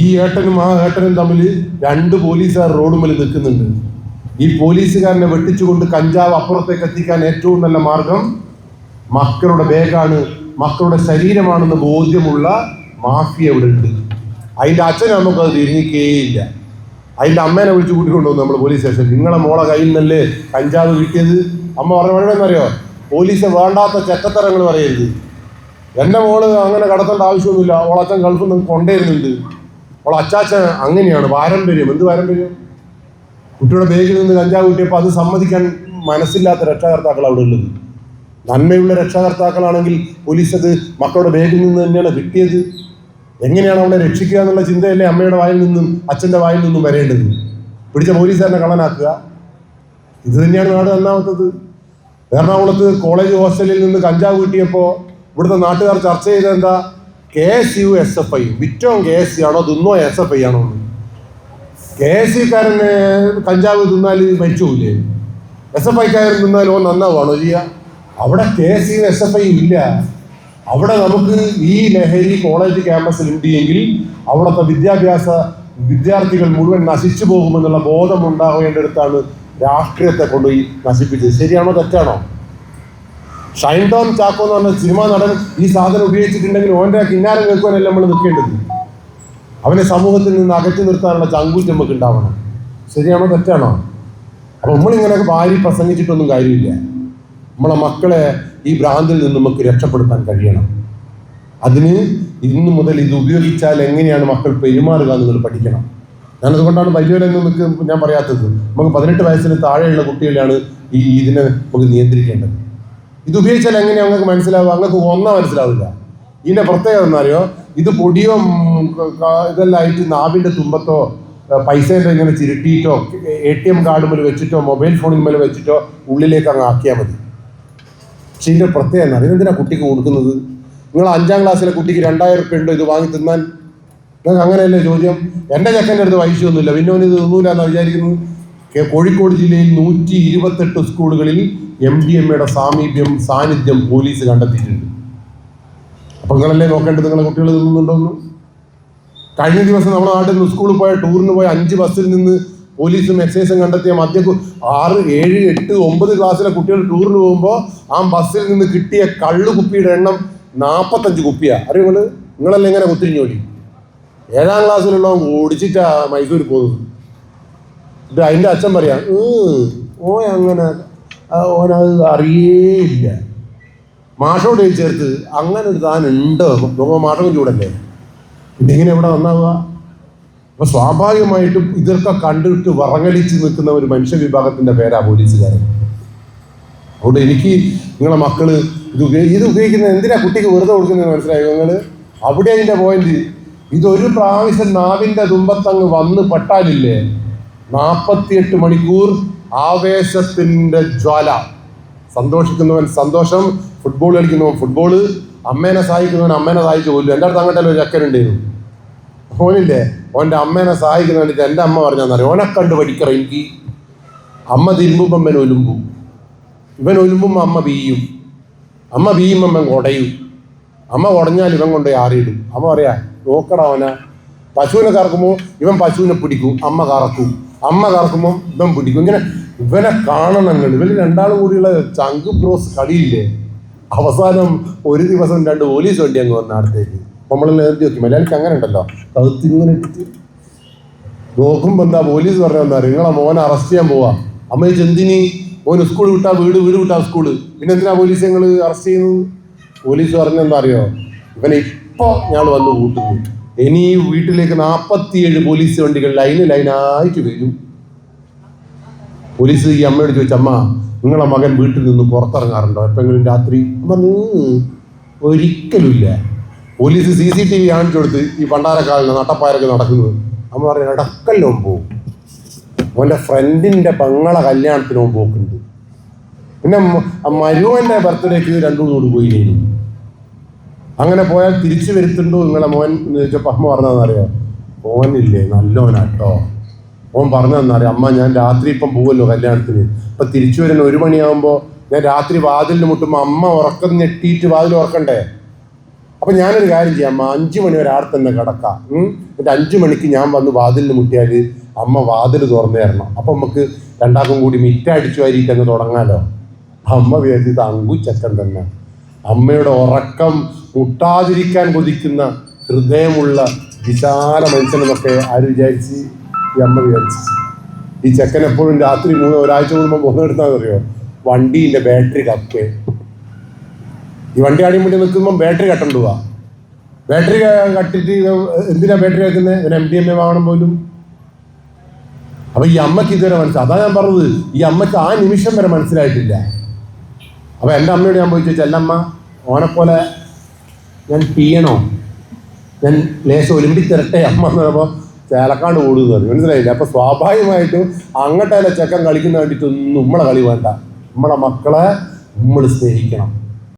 ഈ ഏട്ടനും ആ ഏട്ടനും തമ്മിൽ 2 പോലീസുകാർ റോഡുമ്മൽ നിൽക്കുന്നുണ്ട്. ഈ പോലീസുകാരനെ വെട്ടിച്ചുകൊണ്ട് കഞ്ചാവ് അപ്പുറത്തേക്ക് എത്തിക്കാൻ ഏറ്റവും നല്ല മാർഗം മക്കളുടെ ബാഗാണ്, മക്കളുടെ ശരീരമാണെന്ന് ബോധ്യമുള്ള മാഫിയ ഇവിടെ ഉണ്ട്. അതിൻ്റെ അച്ഛനും നമുക്കത് തിരിഞ്ഞിക്കേയില്ല. അതിൻ്റെ അമ്മേനെ വിളിച്ച് കൂട്ടിക്കൊണ്ടുവന്നു നമ്മൾ പോലീസ് സ്റ്റേഷനിൽ. നിങ്ങളെ മോളെ കയ്യിൽ നിന്നല്ലേ കഞ്ചാവ് കിട്ടിയത്? അമ്മ പറഞ്ഞ വേണമെന്നറിയോ? പോലീസ് വേണ്ടാത്ത ചെറ്റത്തരങ്ങൾ പറയരുത്. എൻ്റെ മോള് അങ്ങനെ കടത്തേണ്ട ആവശ്യമൊന്നുമില്ല, ഓളച്ഛൻ ഗൾഫിൽ നിന്ന് കൊണ്ടുവരുന്നുണ്ട്, ഓളച്ചാച്ചൻ അങ്ങനെയാണ്. പാരമ്പര്യം. എന്ത് പാരമ്പര്യം? കുട്ടിയുടെ ബാഗിൽ നിന്ന് കഞ്ചാവ് കിട്ടിയപ്പോൾ അത് സമ്മതിക്കാൻ മനസ്സില്ലാത്ത രക്ഷാകർത്താക്കൾ അവിടെ ഉള്ളത്. നന്മയുള്ള രക്ഷാകർത്താക്കളാണെങ്കിൽ പോലീസ് അത് മക്കളുടെ ബാഗിൽ നിന്ന് തന്നെയാണ് കിട്ടിയത്. എങ്ങനെയാണ് അവളെ രക്ഷിക്കുക എന്നുള്ള ചിന്തയല്ലേ അമ്മയുടെ വായിൽ നിന്നും അച്ഛൻ്റെ വായിൽ നിന്നും വരേണ്ടത്. പിടിച്ച പോലീസുകാരനെ കള്ളനാക്കുക. ഇത് തന്നെയാണ് നാട് നന്നാമത്തത്. എറണാകുളത്ത് കോളേജ് ഹോസ്റ്റലിൽ നിന്ന് കഞ്ചാവ് കിട്ടിയപ്പോൾ ഇവിടുത്തെ നാട്ടുകാർ ചർച്ച ചെയ്തത് എന്താ? KSU SFI. വിറ്റോം KSU ആണോ തിന്നോ SFI ആണോ? KSUക്കാരന് കഞ്ചാവ് തിന്നാൽ മരിച്ചുപോയില്ലേ? SFIക്കാരൻ തിന്നാൽ നന്നാവാണോ ചെയ്യുക? അവിടെ KSU SFI ഇല്ല. അവിടെ നമുക്ക് ഈ ലഹരി കോളേജ് ക്യാമ്പസിൽ ഉണ്ടെങ്കിൽ അവിടുത്തെ വിദ്യാർത്ഥികൾ മുഴുവൻ നശിച്ചു പോകുമെന്നുള്ള ബോധം ഉണ്ടാകേണ്ടടുത്താണ് രാഷ്ട്രീയത്തെ കൊണ്ടുപോയി നശിപ്പിച്ചത്. ശരിയാണോ തെറ്റാണോ? ഷൈൻ ടോം ചാക്കോ എന്ന് പറഞ്ഞ സിനിമാ നടൻ ഈ സാധനം ഉപയോഗിച്ചിട്ടുണ്ടെങ്കിൽ ഓൻ്റെ കിന്നാരം കേൾക്കുവാനല്ല നമ്മൾ നിൽക്കേണ്ടത്. അവനെ സമൂഹത്തിൽ നിന്ന് അകറ്റി നിർത്താനുള്ള ചങ്കൂറ്റം നമുക്ക് ഉണ്ടാവണം. ശരിയാണോ തെറ്റാണോ? അപ്പം നമ്മളിങ്ങനെയൊക്കെ വാരി പ്രസംഗിച്ചിട്ടൊന്നും കാര്യമില്ല. നമ്മളെ മക്കളെ ഈ ഭ്രാന്തിൽ നിന്ന് നമുക്ക് രക്ഷപ്പെടുത്താൻ കഴിയണം. അതിന് ഇന്നു മുതൽ ഇത് ഉപയോഗിച്ചാൽ എങ്ങനെയാണ് മക്കൾ പെരുമാറുക എന്ന് നിങ്ങൾ പഠിക്കണം. ഞാനതുകൊണ്ടാണ് വലിയവരെന്ന് ഞാൻ പറയാത്തത്. നമുക്ക് 18 വയസ്സിന് താഴെയുള്ള കുട്ടികളെയാണ് ഇതിനെ നമുക്ക് നിയന്ത്രിക്കേണ്ടത്. ഇത് ഉപയോഗിച്ചാൽ എങ്ങനെയാണ് നിങ്ങൾക്ക് മനസ്സിലാവുക? നിങ്ങൾക്ക് ഒന്നാ മനസ്സിലാവില്ല. ഇതിൻ്റെ പ്രത്യേകത എന്നറിയോ? ഇത് പൊടിയോ ഇതെല്ലാം ആയിട്ട് നാവിൻ്റെ തുമ്പത്തോ പൈസേൻ്റെ ഇങ്ങനെ ചിരുട്ടിയിട്ടോ ATM കാർഡുമ്മൽ വെച്ചിട്ടോ മൊബൈൽ ഫോണിന്മേൽ വെച്ചിട്ടോ ഉള്ളിലേക്ക് അങ്ങ് ആക്കിയാൽ മതി. പക്ഷെ ഇതിൻ്റെ പ്രത്യേകത എന്നാണ്, ഇതെന്തിനാണ് കുട്ടിക്ക് കൊടുക്കുന്നത്? നിങ്ങൾ 5ാം ക്ലാസ്സിലെ കുട്ടിക്ക് 2000 റുപ്യ ഉണ്ടോ ഇത് വാങ്ങി തിന്നാൻ? നിങ്ങൾക്ക് അങ്ങനെയല്ലേ ചോദ്യം? എൻ്റെ ചെക്കൻ്റെ അടുത്ത് പൈസയൊന്നുമില്ല, പിന്നെ അവന് ഇത് തിന്നൂല എന്നാണ് വിചാരിക്കുന്നത്. കോഴിക്കോട് ജില്ലയിൽ 128 സ്കൂളുകളിൽ MDMA സാന്നിധ്യം പോലീസ് കണ്ടെത്തിയിട്ടുണ്ട്. അപ്പം നിങ്ങളല്ലേ നോക്കേണ്ടത് നിങ്ങളെ കുട്ടികൾ തിന്നുന്നുണ്ടോന്ന്? കഴിഞ്ഞ ദിവസം നമ്മുടെ നാട്ടിൽ നിന്ന് സ്കൂളിൽ പോയ ടൂറിന് പോയ 5 ബസ്സിൽ നിന്ന് പോലീസും എക്സൈസും കണ്ടെത്തിയ 6, 7, 8, 9 ക്ലാസ്സിലെ കുട്ടികൾ ടൂറിന് പോകുമ്പോൾ ആ ബസ്സിൽ നിന്ന് കിട്ടിയ കള്ളു കുപ്പിയുടെ എണ്ണം 45 കുപ്പിയാണ്. അറിയുമ്പോൾ നിങ്ങളല്ലേ ഇങ്ങനെ കുത്തിരിഞ്ഞോടി? 7ാം ക്ലാസ്സിലുള്ളവൻ ഓടിച്ചിട്ടാ മൈസൂർ പോകുന്നത്. ഇത് അതിൻ്റെ അച്ഛൻ പറയാം, അങ്ങനെ ഓനത് അറിയേയില്ല. മാഷോട് ചേർത്ത് അങ്ങനെ ഒരു താനുണ്ടോ? മാഷവും ചൂടല്ലേ, പിന്നെ ഇങ്ങനെ ഇവിടെ നന്നാവുക? അപ്പൊ സ്വാഭാവികമായിട്ടും ഇതൊക്കെ കണ്ടിട്ട് വറങ്ങലിച്ച് നിൽക്കുന്ന ഒരു മനുഷ്യവിഭാഗത്തിന്റെ പേരാ പോലീസുകാരൻ. അതുകൊണ്ട് എനിക്ക് നിങ്ങളെ മക്കള് ഇത് ഉപയോഗിക്കുന്നത് എന്തിനാ കുട്ടിക്ക് വെറുതെ കൊടുക്കുന്നത് മനസ്സിലായോ നിങ്ങൾ? അവിടെ അതിന്റെ പോയിന്റ്. ഇതൊരു പ്രാവശ്യം നാവിന്റെ തുമ്പത്തങ്ങ് വന്ന് പെട്ടാലില്ലേ 48 മണിക്കൂർ ആവേശത്തിന്റെ ജ്വാല. സന്തോഷിക്കുന്നവൻ സന്തോഷം, ഫുട്ബോൾ കളിക്കുന്നവൻ ഫുട്ബോള്, അമ്മേനെ സഹായിക്കുന്നവൻ അമ്മേനെ സഹായിച്ചു പോലും. എൻ്റെ അടുത്ത് അങ്ങോട്ടല്ലോ ഒരു ചക്കനുണ്ടായിരുന്നു, ഓനില്ലേ ഓൻ്റെ അമ്മേനെ സഹായിക്കുന്ന വേണ്ടിയിട്ട് എൻ്റെ അമ്മ പറഞ്ഞാന്നറിയാം, ഓനെ കണ്ട് പഠിക്കറ. എനിക്ക് അമ്മ തിരുമ്പുമ്പം ഇവൻ ഒലുമ്പും, ഇവൻ ഒലുമ്പുമ്പോൾ അമ്മ ബീയും, അമ്മ ബീയുമ്പം ഇവൻ കുടയും, അമ്മ കുടഞ്ഞാൽ ഇവൻ കൊണ്ട് ആറിയിടും. അമ്മ പറയാ നോക്കടാ അവനെ. പശുവിനെ കറക്കുമ്പോൾ ഇവൻ പശുവിനെ പിടിക്കും, അമ്മ കറക്കും, അമ്മ കറക്കുമ്പോൾ ഇവൻ പിടിക്കും. ഇങ്ങനെ ഇവനെ കാണണം. ഇവർ രണ്ടാളും കൂടിയുള്ള ചങ്ക് ബ്രോസ് കളിയില്ലേ. അവസാനം ഒരു ദിവസം 2 പോലീസ് വണ്ടി അങ്ങ് വന്ന അടുത്തേക്ക്. നമ്മളെല്ലാം എഴുതി നോക്കി, മലയാളിക്ക് അങ്ങനെ ഉണ്ടല്ലോ, കഴുത്തിങ്ങനെ ഇട്ടിട്ട് നോക്കുമ്പോൾ എന്താ പോലീസ് പറഞ്ഞാൽ നിങ്ങളെ മോനെ അറസ്റ്റ് ചെയ്യാൻ പോവാ. അമ്മ ചോദിച്ചു എന്തിനി? മോന് സ്കൂൾ വിട്ടാ വീട് വിട്ടാ സ്കൂള്, പിന്നെ എന്തിനാ പോലീസ് ഞങ്ങൾ അറസ്റ്റ് ചെയ്യുന്നത്? പോലീസ് പറഞ്ഞെന്താ അറിയോ? ഇവനെ ഇപ്പോൾ ഞങ്ങൾ വന്ന് കൂട്ടുന്നു, ഇനി വീട്ടിലേക്ക് 47 പോലീസ് വണ്ടികൾ ലൈനായിട്ട് വരും. പോലീസ് ഈ അമ്മയോട് ചോദിച്ചു, അമ്മ നിങ്ങളെ മകൻ വീട്ടിൽ നിന്ന് പുറത്തിറങ്ങാറുണ്ടോ എപ്പോഴെങ്കിലും രാത്രി? പറഞ്ഞു ഒരിക്കലുമില്ല. പോലീസ് CCTV കാണിച്ചു കൊടുത്ത് ഈ പണ്ടാരക്കാലിന് നട്ടപ്പാരൊക്കെ നടക്കുന്നത്. അമ്മ പറഞ്ഞു ഇടക്കല്ലോ പോവും, മോൻ്റെ ഫ്രണ്ടിൻ്റെ പെങ്ങളെ കല്യാണത്തിന് പോക്കുണ്ട്, പിന്നെ മരുവൻ്റെ ബർത്ത്ഡേക്ക് 2 കൂടി പോയി. അങ്ങനെ പോയാൽ തിരിച്ചു വരുത്തുണ്ടോ നിങ്ങളെ മോൻ എന്ന് ചോദിച്ചപ്പോൾ അമ്മ പറഞ്ഞതെന്നറിയാം, മോനില്ലേ നല്ലോനാട്ടോ. മോൻ പറഞ്ഞതെന്നറിയാം, അമ്മ ഞാൻ രാത്രി ഇപ്പം പോവല്ലോ കല്യാണത്തിന്, ഇപ്പം തിരിച്ചു വരുന്ന 1 മണിയാകുമ്പോൾ ഞാൻ രാത്രി വാതിലിന് മുട്ടുമ്പോൾ അമ്മ ഉറക്കം ഞെട്ടിയിട്ട് വാതിൽ ഉറക്കണ്ടേ? അപ്പം ഞാനൊരു കാര്യം ചെയ്യാം, അമ്മ 5 മണി വരെ ആടെ തന്നെ കിടക്കാം. എന്നിട്ട് 5 മണിക്ക് ഞാൻ വന്ന് വാതിലിന് മുട്ടിയാൽ അമ്മ വാതിൽ തുറന്നു തരണം. അപ്പം നമുക്ക് രണ്ടാക്കും കൂടി മിറ്റടിച്ചു വാരിയിട്ട് അങ്ങ് തുടങ്ങാലോ. അമ്മ വിചാരിച്ച് തങ്കു ചെക്കൻ തന്നെ. അമ്മയുടെ ഉറക്കം മുട്ടാതിരിക്കാൻ കൊതിക്കുന്ന ഹൃദയമുള്ള വിശാല മനുഷ്യനെന്നൊക്കെ ആര് വിചാരിച്ച്? ഈ അമ്മ വിചാരിച്ച്. ഈ ചെക്കൻ എപ്പോഴും രാത്രി ഒരാഴ്ച കൂടുമ്പോൾ പോകുന്നെടുത്താണെന്നറിയോ? വണ്ടീൻ്റെ ബാറ്ററി കപ്പേ. ഈ വണ്ടി ആടിയും വേണ്ടി നിൽക്കുമ്പോൾ ബാറ്ററി കട്ടണ്ടുവാ. ബാറ്ററി കട്ടിട്ട് എന്തിനാ ബാറ്ററി വെക്കുന്നത്? ഇവൻ MDMA വാങ്ങണം പോലും. അപ്പൊ ഈ അമ്മയ്ക്ക് ഇതുവരെ മനസ്സിലായി. അതാ ഞാൻ പറഞ്ഞത്, ഈ അമ്മയ്ക്ക് ആ നിമിഷം വരെ മനസ്സിലായിട്ടില്ല. അപ്പൊ എൻ്റെ അമ്മയോട് ഞാൻ പോയി ചോദിച്ചു, അല്ലമ്മ ഓനെപ്പോലെ ഞാൻ ചെയ്യണോ? ഞാൻ ലേശം ഒലിമ്പി തരട്ടെ അമ്മ എന്ന് പറയുമ്പോൾ ചേലക്കാണ്ട് ഓടുന്നു പറഞ്ഞു. മനസ്സിലായില്ല? അപ്പൊ സ്വാഭാവികമായിട്ടും അങ്ങോട്ടല്ല ചെക്കൻ കളിക്കുന്ന വേണ്ടിയിട്ടൊന്നും നമ്മളെ കളി വേണ്ട. നമ്മളെ മക്കളെ നമ്മൾ സ്നേഹിക്കണം.